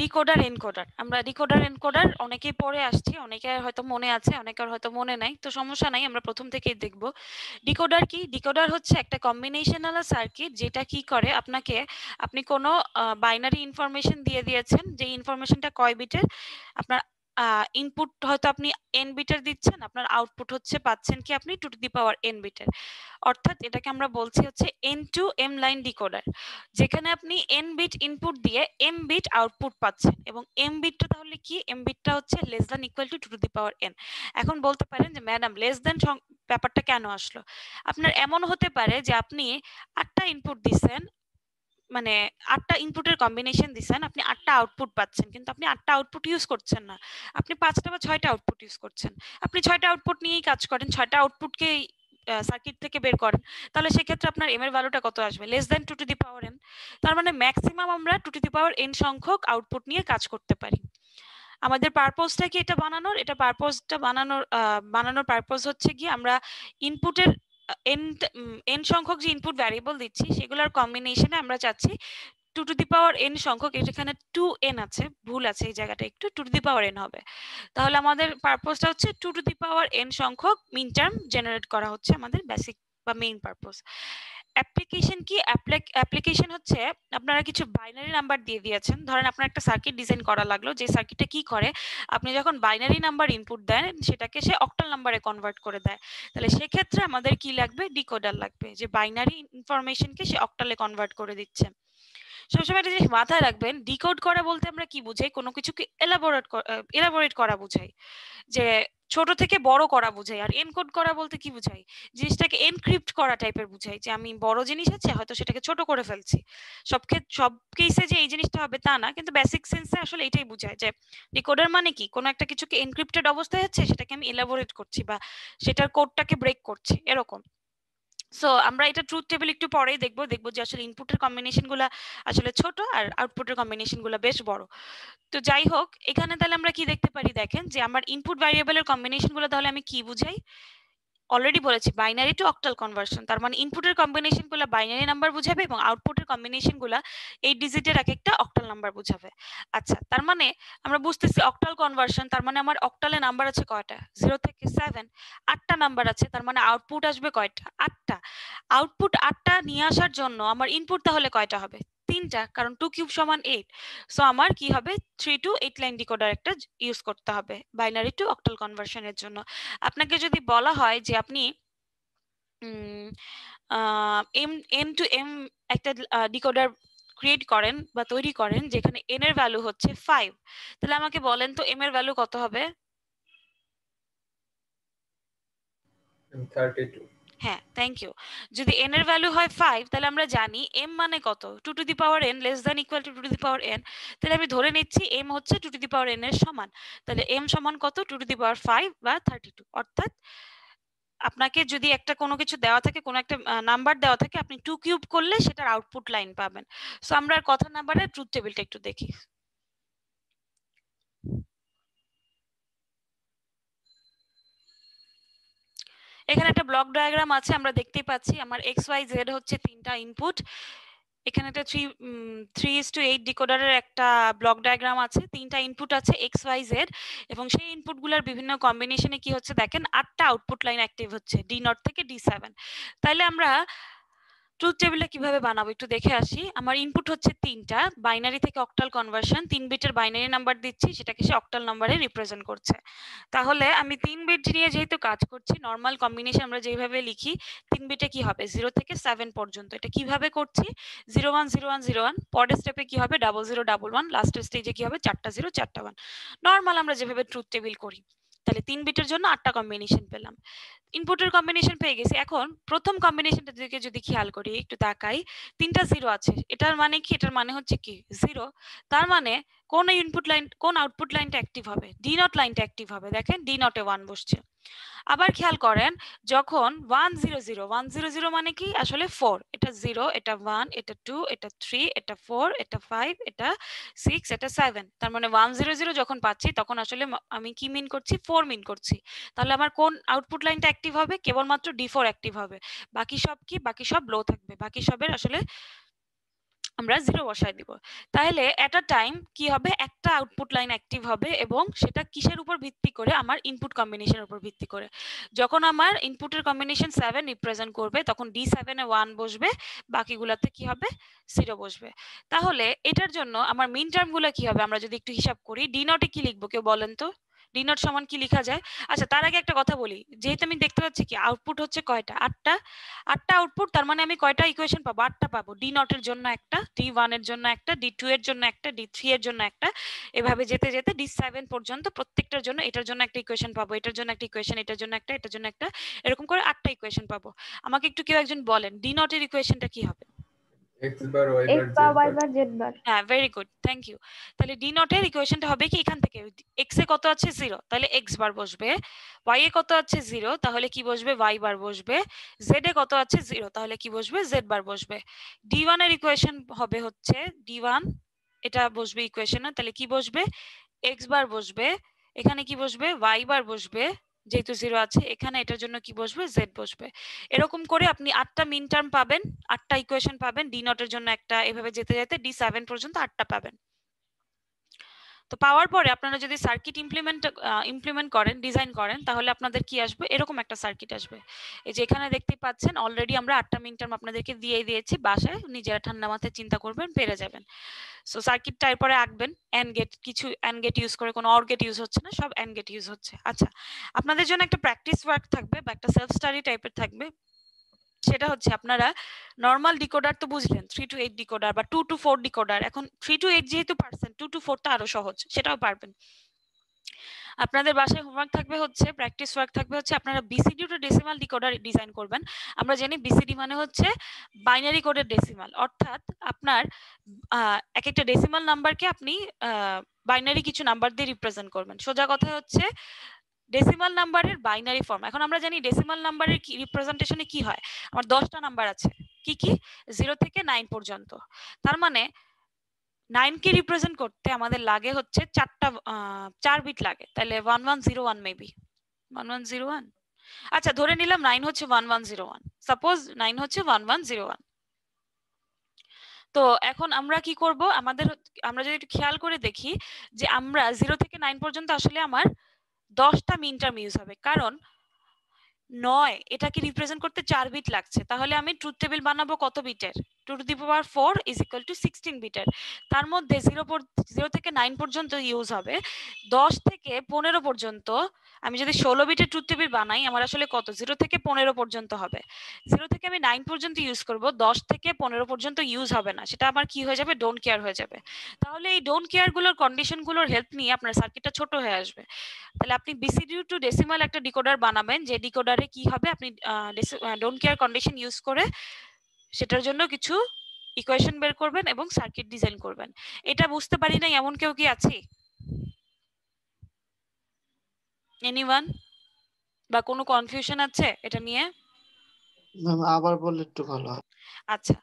ডিকোডার এনকোডার। আমরা ডিকোডার এনকোডার অনেকেই পড়ে আসছি, অনেকের হয়তো মনে আছে, অনেকের হয়তো মনে নাই, তো সমস্যা নাই, আমরা প্রথম থেকেই দেখবো। ডিকোডার কি? ডিকোডার হচ্ছে একটা কম্বিনেশনাল সার্কিট, যেটা কি করে আপনাকে, আপনি কোনো বাইনারি ইনফরমেশন দিয়ে দিয়েছেন, যে ইনফরমেশনটা কয় বিটের, আপনার ইনপুট হয়তো আপনি n বিটের দিচ্ছেন, আপনার আউটপুট হচ্ছে পাচ্ছেন কি আপনি 2n বিটের। অর্থাৎ এটাকে আমরা বলছি হচ্ছে n to m line decoder, যেখানে আপনি n বিট ইনপুট দিয়ে m বিট আউটপুট পাচ্ছেন। এবং m বিটটা তাহলে কি? m বিটটা হচ্ছে less than equal to 2n। এখন বলতে পারেন যে ম্যাডাম লেস দ্যান ব্যাপারটা কেন আসলো? আপনার এমন হতে পারে যে আপনি 8টা ইনপুট দিচ্ছেন, মানে 8টা ইনপুটের কম্বিনেশন দিছেন, আপনি 8টা আউটপুট পাচ্ছেন, কিন্তু আপনি 8টা আউটপুট ইউজ করছেন না, আপনি 5টা বা 6টা আউটপুট ইউজ করছেন। আপনি 6টা আউটপুট নিয়েই কাজ করেন, 6টা আউটপুটকে সার্কিট থেকে বের করেন, তাহলে সেক্ষেত্রে আপনার এম এর ভ্যালুটা কত আসবে? Less than 2n। তার মানে ম্যাক্সিমাম আমরা 2n সংখ্যক আউটপুট নিয়ে কাজ করতে পারি। আমাদের পারপোজটা কি এটা বানানোর? এটা পারপোজটা বানানোর পারপোজ হচ্ছে কি আমরা ইনপুটের n সংখ্যক যে ইনপুট ভ্যারিয়েবল দিচ্ছি সেগুলোর কম্বিনেশনে আমরা চাচ্ছি 2n সংখ্যক, এখানে 2n আছে, ভুল আছে এই জায়গাটা একটু, 2n হবে। তাহলে আমাদের পারপোজটা হচ্ছে 2n সংখ্যক মিন টার্ম জেনারেট করা হচ্ছে আমাদের বেসিক বা মেইন পারপোজ। অ্যাপ্লিকেশন কি? অ্যাপ্লিকেশন হচ্ছে আপনারা কিছু বাইনারি নাম্বার দিয়ে দিয়েছেন, ধরেন আপনার একটা সার্কিট ডিজাইন করা লাগলো, যে সার্কিটটা কি করে, আপনি যখন বাইনারি নাম্বার ইনপুট দেন সেটাকে সে অক্টাল নাম্বারে কনভার্ট করে দেয়। তাহলে সেক্ষেত্রে আমাদের কি লাগবে? ডিকোডার লাগবে, যে বাইনারি ইনফরমেশনকে সে অক্টালে কনভার্ট করে দিচ্ছে। সবসময় একটা জিনিস মাথায় রাখবেন, ডিকোড করা বলতে আমরা কি বুঝাই? কোনো কিছুকে এলাবোরেট করা বুঝাই, যে ছোট থেকে বড় করা বুঝাই। আর এনকোড করা বলতে কি বুঝাই? জিনিসটাকে এনক্রিপ্ট করা টাইপের বুঝাই, যে আমি বড় জিনিস আছে হয়তো সেটাকে ছোট করে ফেলছি। সব কেসে যে এই জিনিসটা হবে তা না, কিন্তু বেসিক সেন্সে আসলে এটাই বুঝায় যে ডিকোডার মানে কি, কোনো একটা কিছুকে এনক্রিপ্টেড অবস্থায় আছে সেটাকে আমি এলাবোরেট করছি বা সেটার কোডটাকে ব্রেক করছি, এরকম। সো আমরা এটা ট্রুথ টেবিল একটু পরেই দেখবো যে আসলে ইনপুটের কম্বিনেশন গুলা আসলে ছোট আর আউটপুটের কম্বিনেশন গুলা বেশ বড়। তো যাই হোক, এখানে তাহলে আমরা কি দেখতে পারি? দেখেন যে আমার ইনপুট ভ্যারিয়েবলের কম্বিনেশন গুলো তাহলে আমি কি বুঝাই? অলরেডি বলেছি বাইনারি টু অক্টাল কনভার্সন, তার মানে ইনপুটের কম্বিনেশন গুলো বাইনারি নাম্বার বুঝাবে এবং আউটপুটের কম্বিনেশন গুলো 8 ডিজিটের এক একটা অক্টাল নাম্বার বুঝাবে। আচ্ছা তার মানে আমরা বুঝতেছি অক্টাল কনভার্সন, তার মানে আমার অক্টালে নাম্বার আছে কয়টা? 0 থেকে 7, 8টা নাম্বার আছে, তার মানে আউটপুট আসবে কয়টা? 8টা। আউটপুট 8টা নিয়ে আসার জন্য আমার ইনপুট তাহলে কয়টা হবে? 3টা, কারণ 2 কিউব সমান 8। সো আমার কি হবে? 3 to 8 লাইন ডিকোডার একটা ইউজ করতে হবে বাইনারি টু অক্টাল কনভার্সনের জন্য। আপনাকে যদি বলা হয় যে আপনি এন টু এম একটা ডিকোডার ক্রিয়েট করেন বা তৈরি করেন যেখানে এন এর ভ্যালু হচ্ছে 5, তাহলে আমাকে বলেন তো এম এর ভ্যালু কত হবে? 32। হ্যাঁ, থ্যাংক ইউ। যদি n এর ভ্যালু হয় 5, তাহলে আমরা জানি m মানে কত? 2n less than equal to 2n। তাহলে আমি ধরে নিচ্ছি m হচ্ছে 2n এর সমান। তাহলে m সমান কত? 2 টু দি পাওয়ার 5 বা 32। অর্থাৎ আপনাকে যদি একটা কোনো কিছু দেওয়া থাকে, কোনো একটা নাম্বার দেওয়া থাকে, আপনি 2 কিউব করলে সেটার আউটপুট লাইন পাবেন। সো আমরা কথা নাম্বারের ট্রুথ টেবিলটা একটু দেখি। এখানে একটা ব্লক ডায়াগ্রাম আছে, আমরা দেখতেই পাচ্ছি আমার এক্স ওয়াই জেড হচ্ছে তিনটা ইনপুট। এখানে একটা 3:8 ডিকোডারের একটা ব্লক ডায়াগ্রাম আছে, তিনটা ইনপুট আছে এক্স ওয়াই জেড, এবং সেই ইনপুটগুলোর বিভিন্ন কম্বিনেশনে কি হচ্ছে দেখেন 8টা আউটপুট লাইন অ্যাক্টিভ হচ্ছে D0 থেকে D7। তাহলে আমরা ট্রুথ টেবিলটা কিভাবে বানাবো একটু দেখে আসি। আমার ইনপুট হচ্ছে তিনটা, বাইনারি থেকে অক্টাল কনভার্সন, 3 বিটের বাইনারি নাম্বার দিচ্ছি, সেটাকে সে অক্টাল নাম্বারে রিপ্রেজেন্ট করছে। তাহলে আমি 3 বিট নিয়ে যেহেতু কাজ করছি, নর্মাল কম্বিনেশন আমরা যেভাবে লিখি 3 বিটে কি হবে 0 থেকে 7 পর্যন্ত। এটা কিভাবে করছি 010101, পরের স্টেপে কি হবে 0011, লাস্টের স্টেজে কি হবে 4টা 0 4টা 1, নর্মাল আমরা যেভাবে ট্রুথ টেবিল করি। তাহলে 3 বিটের জন্য 8টা কম্বিনেশন পেলাম, ইনপুটের কম্বিনেশন পেয়ে গেছি। এখন প্রথম কম্বিনেশনটা দিকে যদি খেয়াল করি একটু তাকাই, 3টা 0 আছে, এটার মানে কি, এটার মানে হচ্ছে কি 0, তার মানে কোন ইনপুট লাইন কোন আউটপুট লাইনটা অ্যাক্টিভ হবে, D0 লাইনটা অ্যাক্টিভ হবে। দেখেন D0 এ 1 বসছে। আবার খেয়াল করেন যখন 100 মানে কি আসলে 4, এটা 0, এটা 1, এটা 2, এটা 3, এটা 4, এটা 5, এটা 6, এটা 7, তার মানে 100 যখন পাচ্ছি তখন আসলে আমি কি মিন করছি 4 মিন করছি। তাহলে আমার কোন আউটপুট লাইনটা অ্যাক্টিভ হবে, কেবলমাত্র D4 অ্যাক্টিভ হবে, বাকি সব কি, বাকি সব লো থাকবে, বাকি সবের আসলে আমরা 0 বসায় দিব। তাহলে এট আ টাইম কি হবে, একটা আউটপুট লাইন অ্যাক্টিভ হবে, এবং সেটা কিসের উপর ভিত্তি করে, আমার ইনপুট কম্বিনেশনের উপর ভিত্তি করে। যখন আমার ইনপুটের কম্বিনেশন 7 রিপ্রেজেন্ট করবে তখন D7 এ 1 বসবে, বাকিগুলোতে কি হবে 0 বসবে। তাহলে এটার জন্য আমার মিন টার্মগুলো কি হবে আমরা যদি একটু হিসাব করি, D0 এ কি লিখবো কেউ বলেন তো, D0 সমান কি লেখা যায়? আচ্ছা তার আগে একটা কথা বলি, যেহেতু আমি দেখতে পাচ্ছি কি আউটপুট হচ্ছে কয়টা 8টা, 8টা আউটপুট, তার মানে আমি কয়টা ইকুয়েশন পাবো 8টা পাবো। D0 এর জন্য একটা, D1 এর জন্য একটা, D2 এর জন্য একটা, D3 এর জন্য একটা, এভাবে যেতে যেতে D7 পর্যন্ত প্রত্যেকটার জন্য এটার জন্য একটা ইকুয়েশন পাবো, এটার জন্য একটা ইকুয়েশন, এটার জন্য একটা, এটার জন্য একটা, এরকম করে 8টা ইকুয়েশন পাবো। আমাকে একটু কেউ একজন বলেন D0 এর ইকুয়েশনটা কি হবে? x বার y x বার বার z y বার। বার z বার। হ্যাঁ ভেরি গুড, থ্যাংক ইউ। তাহলে D0 এর ইকুয়েশনটা হবে কি, এখান থেকে x এ কত আছে 0, তাহলে x বার বসবে, y এ কত আছে 0, তাহলে কি বসবে y বার বসবে, z এ কত আছে 0, তাহলে কি বসবে z বার বসবে। D1 এর ইকুয়েশন হবে হচ্ছে D1, এটা বসবে ইকুয়েশনে, তাহলে কি বসবে x বার বসবে, এখানে কি বসবে y বার বসবে, যেহেতু 0 আছে এখানে, এটার জন্য কি বসবে z বসবে। এরকম করে আপনি 8টা মিন টার্ম পাবেন, 8টা ইকুয়েশন পাবেন, D0 এর জন্য একটা, এভাবে যেতে যেতে D7 পর্যন্ত 8টা পাবেন। তো পাওয়ার পরে আপনারা যদি সার্কিট ইমপ্লিমেন্ট করেন, ডিজাইন করেন, তাহলে আপনাদের কি আসবে, এরকম একটা সার্কিট আসবে। এই যে এখানে দেখতে পাচ্ছেন অলরেডি আমরা 8টা মিন টার্ম আপনাদেরকে দিয়ে দিয়েছি, বাসায় নিজেরা ঠান্ডা মাথায় চিন্তা করবেন, পেরে যাবেন। সো সার্কিটটা এরপরে আঁকবেন, এন্ড গেট, কিছু এন্ড গেট ইউজ করে, কোনো অর গেট ইউজ হচ্ছে না, সব এন্ড গেট ইউজ হচ্ছে। আচ্ছা আপনাদের জন্য একটা প্র্যাকটিস ওয়ার্ক থাকবে বা একটা সেলফ স্টাডি টাইপের থাকবে, সেটা হচ্ছে আপনারা নরমাল ডিকোডার তো বুঝলেন, 3 to 8 ডিকোডার বা 2 to 4 ডিকোডার, এখন 3 to 8 যেহেতু পারছেন 2 to 4 টা আরো সহজ, সেটাও পারবেন। আপনাদের বাসায় হোমওয়ার্ক থাকবে হচ্ছে, প্র্যাকটিস ওয়ার্ক থাকবে হচ্ছে, আপনারা BCD to decimal decoder design করবেন। আমরা জানি বিসিডি মানে হচ্ছে বাইনারি কোডের ডেসিমাল, অর্থাৎ আপনার এক একটা ডেসিমাল নাম্বারকে আপনি বাইনারি কিছু নাম্বার দিয়ে রিপ্রেজেন্ট করবেন। সোজা কথা হচ্ছে ডেসিমাল নাম্বারের বাইনারি ফর্ম। এখন আমরা জানি ডেসিমাল নাম্বারের কি রিপ্রেজেন্টেশনে কি হয়, আমার 10টা নাম্বার আছে, কি কি 0 থেকে 9 পর্যন্ত, তার মানে 9 কে রিপ্রেজেন্ট করতে আমাদের লাগে হচ্ছে 4 বিট লাগে, তাহলে 1101 মেবি 1101। আচ্ছা ধরে নিলাম 9 হচ্ছে 1101, সাপোজ 9 হচ্ছে 1101। তো এখন আমরা কি করব, আমরা যদি একটু খেয়াল করে দেখি যে আমরা 0 থেকে 9 পর্যন্ত আসলে আমার 10টা মিন টার্ম ইউজ হবে, কারণ 9 এটাকে রিপ্রেজেন্ট করতে 4 বিট লাগছে, তাহলে আমি ট্রুথ টেবিল বানাবো কত বিটের, 2 to the power 4 is equal to 16 বিটের। তার মধ্যে 0 থেকে 9 পর্যন্ত ইউজ হবে, 10 থেকে 15 পর্যন্ত আমি যদি 16 বিটের ট্রুথ টেবিল বানাই, আমার আসলে কত 0 থেকে 15 পর্যন্ত হবে। 0 থেকে আমি 9 পর্যন্ত ইউজ করব, 10 থেকে 15 পর্যন্ত ইউজ হবে না, সেটা আমার কি হয়ে যাবে, ডোন্ট কেয়ার হয়ে যাবে। তাহলে এই ডোন্ট কেয়ার গুলোর কন্ডিশন গুলোর হেল্প নিয়ে আপনার সার্কিটটা ছোট হয়ে আসবে। তাহলে আপনি বিসিডি টু ডেসিমাল একটা ডিকোডার বানাবেন, যে ডিকোডারে কি হবে, আপনি ডোন্ট কেয়ার কন্ডিশন ইউজ করে সেটার জন্য কিছু ইকুয়েশন বের করবেন এবং সার্কিট ডিজাইন করবেন। এটা বুঝতে পারি না এমন কেউ কি আছে? এনিওয়ান? বা কোনো কনফিউশন আছে এটা নিয়ে? ম্যাম আবার বললে একটু ভালো হয়। আচ্ছা,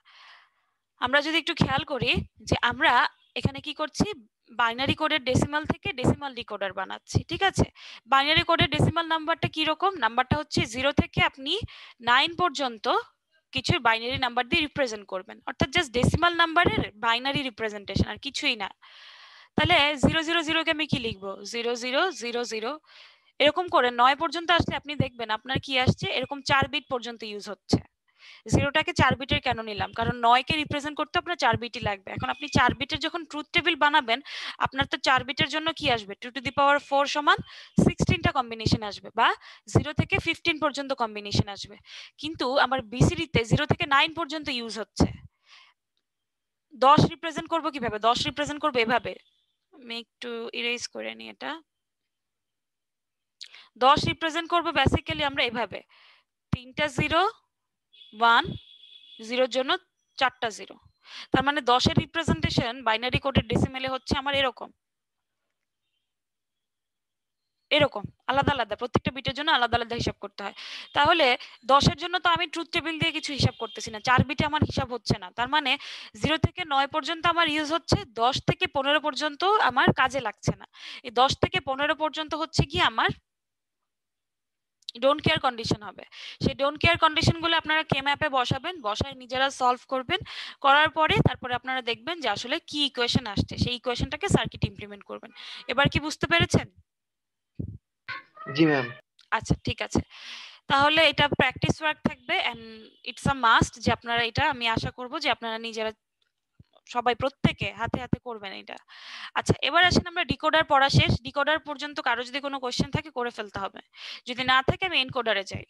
আমরা যদি একটু খেয়াল করি যে আমরা এখানে কি করছি, বাইনারি কোডের ডেসিমাল থেকে ডেসিমাল ডিকোডার বানাচ্ছি, ঠিক আছে? বাইনারি কোডের ডেসিমাল নাম্বারটা কি রকম? নাম্বারটা হচ্ছে 0 থেকে আপনি 9 পর্যন্ত কিছু বাইনারি নাম্বার দিয়ে রিপ্রেজেন্ট করবেন, অর্থাৎ জাস্ট ডেসিমাল নাম্বারের বাইনারি রিপ্রেজেন্টেশন, আর কিছুই না। তাহলে 000 কে আমি কি লিখবো? 0000 এরকম করে 9 পর্যন্ত আসলে আপনি দেখবেন আপনার কি আসছে, এরকম 4 বিট পর্যন্ত ইউজ হচ্ছে। 0টাকে 4 বিটের কেন নিলাম? কারণ 9 কে রিপ্রেজেন্ট করতে আপনার 4 বিটই লাগবে। এখন আপনি 4 বিটের যখন ট্রুথ টেবিল বানাবেন, আপনার তো 4 বিটের জন্য কি আসবে? 2 টু দি পাওয়ার 4 সমান 16টা কম্বিনেশন আসবে, বা 0 থেকে 15 পর্যন্ত কম্বিনেশন আসবে। কিন্তু আমার বিসিডি তে 0 থেকে 9 পর্যন্ত ইউজ হচ্ছে। 10 রিপ্রেজেন্ট করব কিভাবে? 10 রিপ্রেজেন্ট করব এভাবে। আমি একটু ইরেজ করে নিই এটা। 10 রিপ্রেজেন্ট করব বেসিক্যালি আমরা এভাবে, 3টা 0 1 0 জন্য 4টা 0। তার মানে 10 এর রিপ্রেজেন্টেশন বাইনারি কোডের ডেসিমেলে হচ্ছে আমার এরকম এরকম আলাদা আলাদা, প্রত্যেকটা বিটের জন্য আলাদা আলাদা হিসাব করতে হয়। তাহলে 10 এর জন্য তো আমি ট্রুথ টেবিল দিয়ে কিছু হিসাব করতেছি না, 4 বিটে আমার হিসাব হচ্ছে না। তার মানে 0 থেকে 9 পর্যন্ত আমার ইউজ হচ্ছে, 10 থেকে 15 পর্যন্ত আমার কাজে লাগছে না। এই 10 থেকে 15 পর্যন্ত হচ্ছে কি আমার ডোন্ট কেয়ার কন্ডিশন হবে। সেই ডোন্ট কেয়ার কন্ডিশন গুলো আপনারা কে ম্যাপে বসাবেন, বসায় নিজেরা সলভ করবেন, করার পরে তারপরে আপনারা দেখবেন যে আসলে কি ইকুয়েশন আসছে, সেই ইকুয়েশনটাকে সার্কিট ইমপ্লিমেন্ট করবেন। এবার কি বুঝতে পেরেছেন? জি ম্যাম। আচ্ছা ঠিক আছে, তাহলে এটা প্র্যাকটিস ওয়ার্ক থাকবে এন্ড ইটস আ মাস্ট যে আপনারা এটা, আমি আশা করব যে আপনারা নিজেরা সবাই প্রত্যেকে হাতে হাতে করবেন এটা। আচ্ছা এবার আসেন, আমরা ডিকোডার পড়া শেষ। ডিকোডার পর্যন্ত কারো যদি কোনো কোশ্চেন থাকে করে ফেলতে হবে, যদি না থাকে আমি এনকোডারে যাই।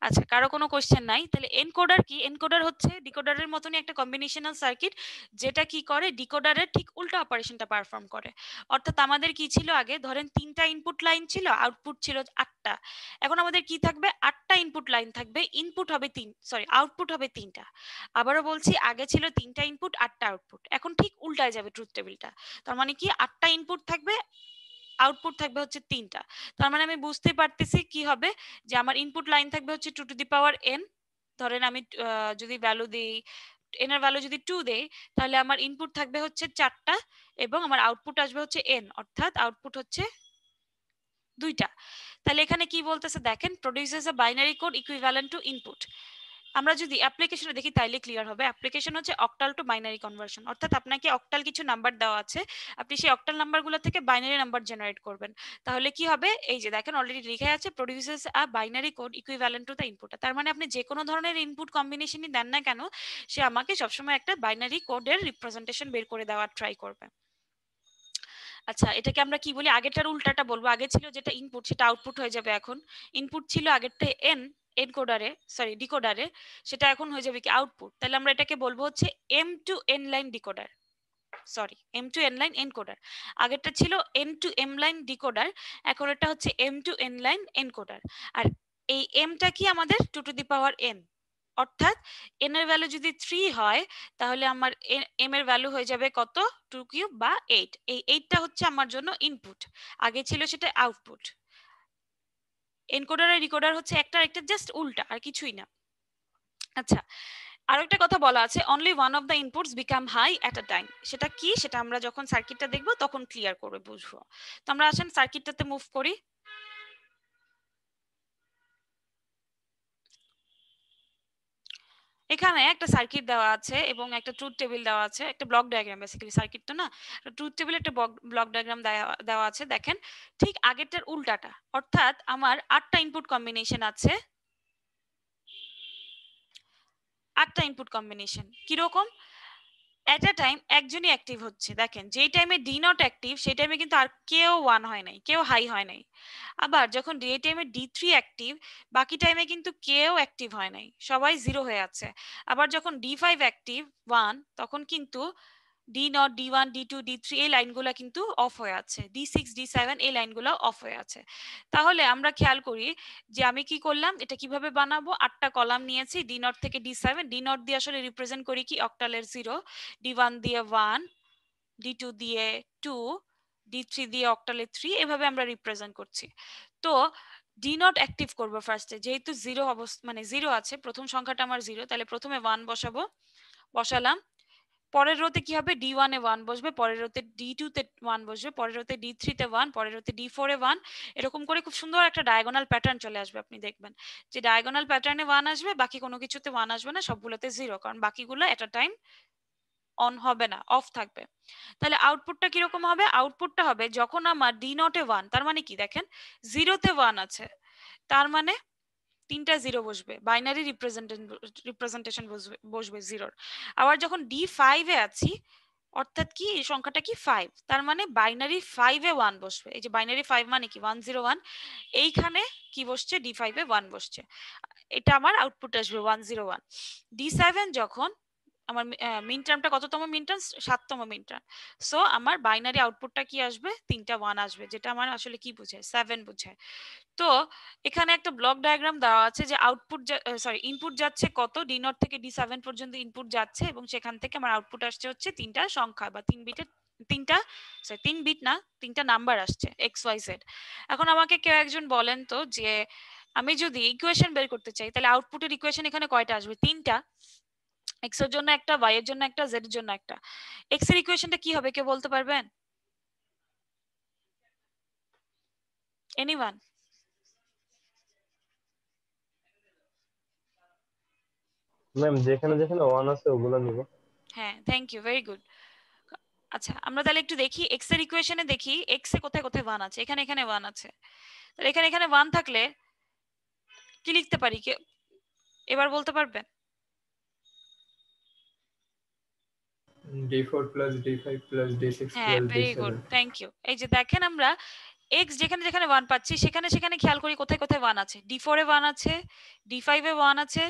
আচ্ছা কারো কোনো কোশ্চেন নাই? তাহলে এনকোডার কি? এনকোডার হচ্ছে ডিকোডারের মতনই একটা কম্বিনেশনাল সার্কিট, যেটা কি করে ডিকোডারের ঠিক উল্টো অপারেশনটা পারফর্ম করে। অর্থাৎ আমাদের কি ছিল আগে, ধরেন 3টা ইনপুট লাইন ছিল, আউটপুট ছিল 8টা। এখন আমাদের কি থাকবে? 8টা ইনপুট লাইন থাকবে, ইনপুট হবে আউটপুট হবে 3টা। আবারও বলছি, আগে ছিল 3টা ইনপুট 8টা আউটপুট, এখন ঠিক উল্টায় যাবে ট্রুথ টেবিলটা। তার মানে কি 8টা ইনপুট থাকবে, আউটপুট থাকবে হচ্ছে 3টা। তার মানে আমি বুঝতে পারতেছি কি হবে, যে আমার ইনপুট লাইন থাকবে হচ্ছে 2 টু দি পাওয়ার n। ধরেন আমি যদি ভ্যালু দেই, n এর ভ্যালু যদি 2 দেই, তাহলে আমার ইনপুট থাকবে হচ্ছে 4টা এবং আমার আউটপুট আসবে হচ্ছে n, অর্থাৎ আউটপুট হচ্ছে 2টা। তাহলে এখানে কি বলতেছে দেখেন, produces a binary code equivalent to input. আমরা যদি অ্যাপ্লিকেশনে দেখি তাইলে ক্লিয়ার হবে। অ্যাপ্লিকেশন হচ্ছে অক্টাল টু বাইনারি কনভার্সন, অর্থাৎ আপনাকে অক্টাল কিছু নাম্বার দেওয়া আছে, আপনি সেই অক্টাল নাম্বারগুলো থেকে বাইনারি নাম্বার জেনারেট করবেন। তাহলে কি হবে, এই যে দেখেন অলরেডি লিখে আছে produces a binary code equivalent to the input. তার মানে আপনি যে কোনো ধরনের ইনপুট কম্বিনেশনই দেন না কেন, সে আমাকে সবসময় একটা বাইনারি কোডের রিপ্রেজেন্টেশন বের করে দেওয়ার ট্রাই করবে। আচ্ছা এটাকে আমরা কি বলি? আগেরটার উল্টাটা বলবো। আগে ছিল যেটা ইনপুট সেটা আউটপুট হয়ে যাবে এখন। ইনপুট ছিল আগেরটা এনকোডারে, সরি ডিকোডারে, সেটা এখন হয়ে যাবে কি আউটপুট। তাহলে আমরা এটাকে বলবো হচ্ছে m to n line decoder, sorry m to n line encoder. আগেরটা ছিল n to m line decoder, এখন এটা হচ্ছে m to n line encoder. আর এই এমটা কি আমাদের 2 টু দি পাওয়ার n, অর্থাৎ n এর ভ্যালু যদি 3 হয় তাহলে আমার m এর ভ্যালু হয়ে যাবে কত? 2 কিউব বা 8। এই 8টা হচ্ছে আমার জন্য ইনপুট, আগে ছিল সেটা আউটপুট। এনকোডার আর ডিকোডার হচ্ছে একটা একটা জাস্ট উল্টা, আর কিছুই না। আচ্ছা আরেকটা কথা বলা আছে, only one of the inputs become high at a time. সেটা কি? সেটা আমরা যখন সার্কিটটা দেখবো তখন ক্লিয়ার করে বুঝবো। তো আমরা আসেন সার্কিটটাতে মুভ করি। এখানে একটা সার্কিট দেওয়া আছে এবং একটা ট্রুথ টেবিল দেওয়া আছে, একটা ব্লক ডায়াগ্রাম, বেসিক্যালি সার্কিট তো না, ট্রুথ টেবিল একটা ব্লক ডায়াগ্রাম দেওয়া আছে। দেখেন ঠিক আগেরটার উল্টাটা, অর্থাৎ আমার 8টা ইনপুট কম্বিনেশন আছে, 8টা ইনপুট কম্বিনেশন। কিরকম? এট আ টাইম একজনই অ্যাক্টিভ হচ্ছে। দেখেন যেই টাইমে ডি নট অ্যাক্টিভ সেই টাইমে কিন্তু আর কেউ 1 হয় নাই, কেউ হাই হয় নাই। আবার যখন ডি টাইমে D3 অ্যাক্টিভ, বাকি টাইমে কিন্তু কেউ অ্যাক্টিভ হয় নাই, সবাই 0 হয়ে আছে। আবার যখন D5 অ্যাক্টিভ 1, তখন কিন্তু D0 D1 D2 D3 এই লাইনগুলো কিন্তু অফ হয়ে আছে, D6 D7 এই লাইনগুলো অফ হয়ে আছে। তাহলে আমরা খেয়াল করি যে আমি কি করলাম, এটা কিভাবে বানাবো, 8টা কলাম নিয়েছি D0 থেকে D7। D0 দিয়ে আসলে রিপ্রেজেন্ট করি কি অক্টালের 0, D1 দিয়ে 1, D2 দিয়ে 2, D3 দিয়ে অক্টালের 3, এভাবে আমরা রিপ্রেজেন্ট করছি। তো ডি নট অ্যাক্টিভ করবো ফার্স্টে, যেহেতু জিরো অবস্থা মানে জিরো আছে, প্রথম সংখ্যাটা আমার জিরো, তাহলে প্রথমে 1 বসাবো, বসালাম। পরের রোতে কি হবে, D1 এ 1 বসবে, পরের রোতে D2 তে 1 বসবে, পরের রোতে D3 তে 1, পরের রোতে D4 এ 1। এরকম করে খুব সুন্দর একটা ডায়াগোনাল প্যাটার্ন চলে আসবে। আপনি দেখবেন যে ডায়াগোনাল প্যাটার্নে 1 আসবে, বাকি কোনো কিছুতে 1 আসবে না, সবগুলোতে 0, কারণ বাকিগুলো এট আ টাইম অন হবে না, অফ থাকবে। তাহলে আউটপুটটা কিরকম হবে, আউটপুটটা হবে যখন আমার ডি নটে 1, তার মানে কি দেখেন জিরোতে 1 আছে, তার মানে 3টা জিরো বসবে, বাইনারি রিপ্রেজেন্টেশন বসবে জিরোর। আবার যখন D5 এ আছি, অর্থাৎ কি এই সংখ্যাটা কি 5, তার মানে বাইনারি 5 এ 1 বসবে। এই যে বাইনারি 5 মানে কি 101, এইখানে কি বসছে D5 এ 1 বসছে, এটা আমার আউটপুট আসবে 101। D7 যখন আমার মিন টার্মটা কততম মিন টার্ম, 7তম মিন টার্ম, সো আমার বাইনারি আউটপুটটা কি আসবে, 3টা 1 আসবে, যেটা আমার আসলে কি বোঝায়, 7 বোঝায়। তো এখানে একটা ব্লক ডায়াগ্রাম দেওয়া আছে যে আউটপুট ইনপুট যাচ্ছে কত, ডি নট থেকে D7 পর্যন্ত ইনপুট যাচ্ছে, এবং সেখান থেকে আমার আউটপুট আসছে হচ্ছে 3টা সংখ্যা বা 3 বিটের 3 বিট না 3টা নাম্বার আসছে XYZ। এখন আমাকে কেউ একজন বলেন তো যে আমি যদি ইকুয়েশন বের করতে চাই, তাহলে আউটপুটের ইকুয়েশন এখানে কয়টা আসবে, 3টা, এক্স এর জন্য একটা, ওয়াই এর জন্য একটা, জেড এর জন্য একটা। এক্স এর ইকুয়েশনটা কি হবে, কেউ বলতে পারবেন? এনিওয়ান? ম্যাম যেখানে যেখানে 1 আছে ওগুলো নিব। হ্যাঁ, থ্যাংক ইউ, ভেরি গুড। আচ্ছা আমরা তাহলে একটু দেখি এক্স এর ইকুয়েশনে, দেখি এক্স এ কোথায় কোথায় 1 আছে। এখানে এখানে 1 আছে, তাহলে এখানে এখানে 1 থাকলে কি লিখতে পারি, কে এবার বলতে পারবেন? D4 plus D5 plus D6 হ্যাঁ, plus very D7 good, thank you. এই যে দেখেন আমরা এক্স যেখানে যেখানে 1 পাচ্ছি, সেখানে সেখানে খেয়াল করি কোথায় কোথায় 1 আছে। D4 এ 1 আছে, D5 এ 1 আছে,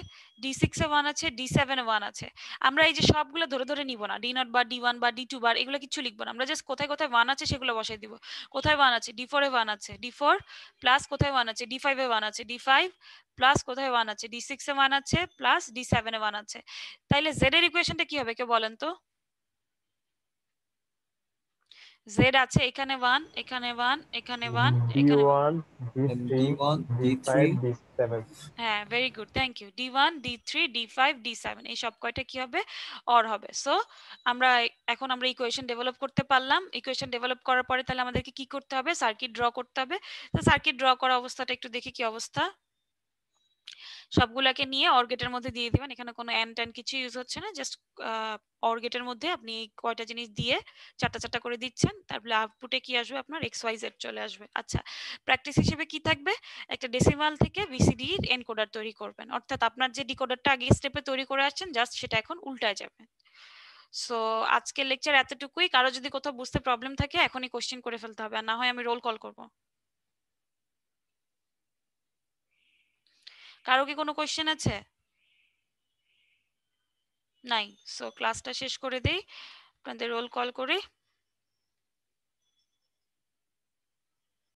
D6 এ 1 আছে, D7 এ 1 আছে। আমরা এই যে সবগুলো ধরে ধরে নিব না, D0 বার, D1 বার, D2 বার, এগুলো কিছু লিখবো না, আমরা জাস্ট কোথায় কোথায় 1 আছে সেগুলো বসাই দিব। কোথায় 1 আছে, D4 এ 1 আছে, D4 প্লাস কোথায় 1 আছে, D5 এ 1 আছে, D5 প্লাস কোথায় 1 আছে, D6 এ 1 আছে, প্লাস D7 এ 1 আছে। তাইলে জেড এর ইকুয়েশনটা কি হবে, কেউ বলেন তো? জেড আছে এখানে 1, এখানে 1, এখানে 1, এখানে 1। D1 D3 D1, D5 D3, D7। হ্যাঁ, very good, thank you. D1 D3 D5 D7 এই সব কয়টা কি হবে, অর হবে। সো আমরা এখন আমরা ইকুয়েশন ডেভেলপ করতে পারলাম। ইকুয়েশন ডেভেলপ করার পরে তাহলে আমাদেরকে কি করতে হবে, সার্কিট ড্র করতে হবে। তো সার্কিট ড্র করা অবস্থাটা একটু দেখি কি অবস্থা। সবগুলাকে নিয়ে অর গেটের মধ্যে দিয়ে দিবেন, এখানে কোনো এন্ড টেন কিছু ইউজ হচ্ছে না, জাস্ট অর গেটের মধ্যে আপনি এই কয়টা জিনিস দিয়ে চারটা চারটা করে দিচ্ছেন, তারপরে আউটপুটে কি আসবে, আপনার XYZ চলে আসবে। আচ্ছা, প্র্যাকটিস হিসেবে কি থাকবে, একটা ডেসিমাল থেকে BCD এনকোডার তৈরি করবেন, অর্থাৎ আপনার যে ডিকোডারটা আগে স্টেপে তৈরি করে আসছেন জাস্ট সেটা এখন উল্টায় যাবে। সো আজকের লেকচার এতটুকুই। কারো যদি কোথাও বুঝতে প্রবলেম থাকে এখনই কোশ্চেন করে ফেলতে হবে, আর না হয় আমি রোল কল করব। কারো কি কোনো কোশ্চেন আছে? নাই? সো ক্লাসটা শেষ করে দেই, আপনাদের রোল কল করে।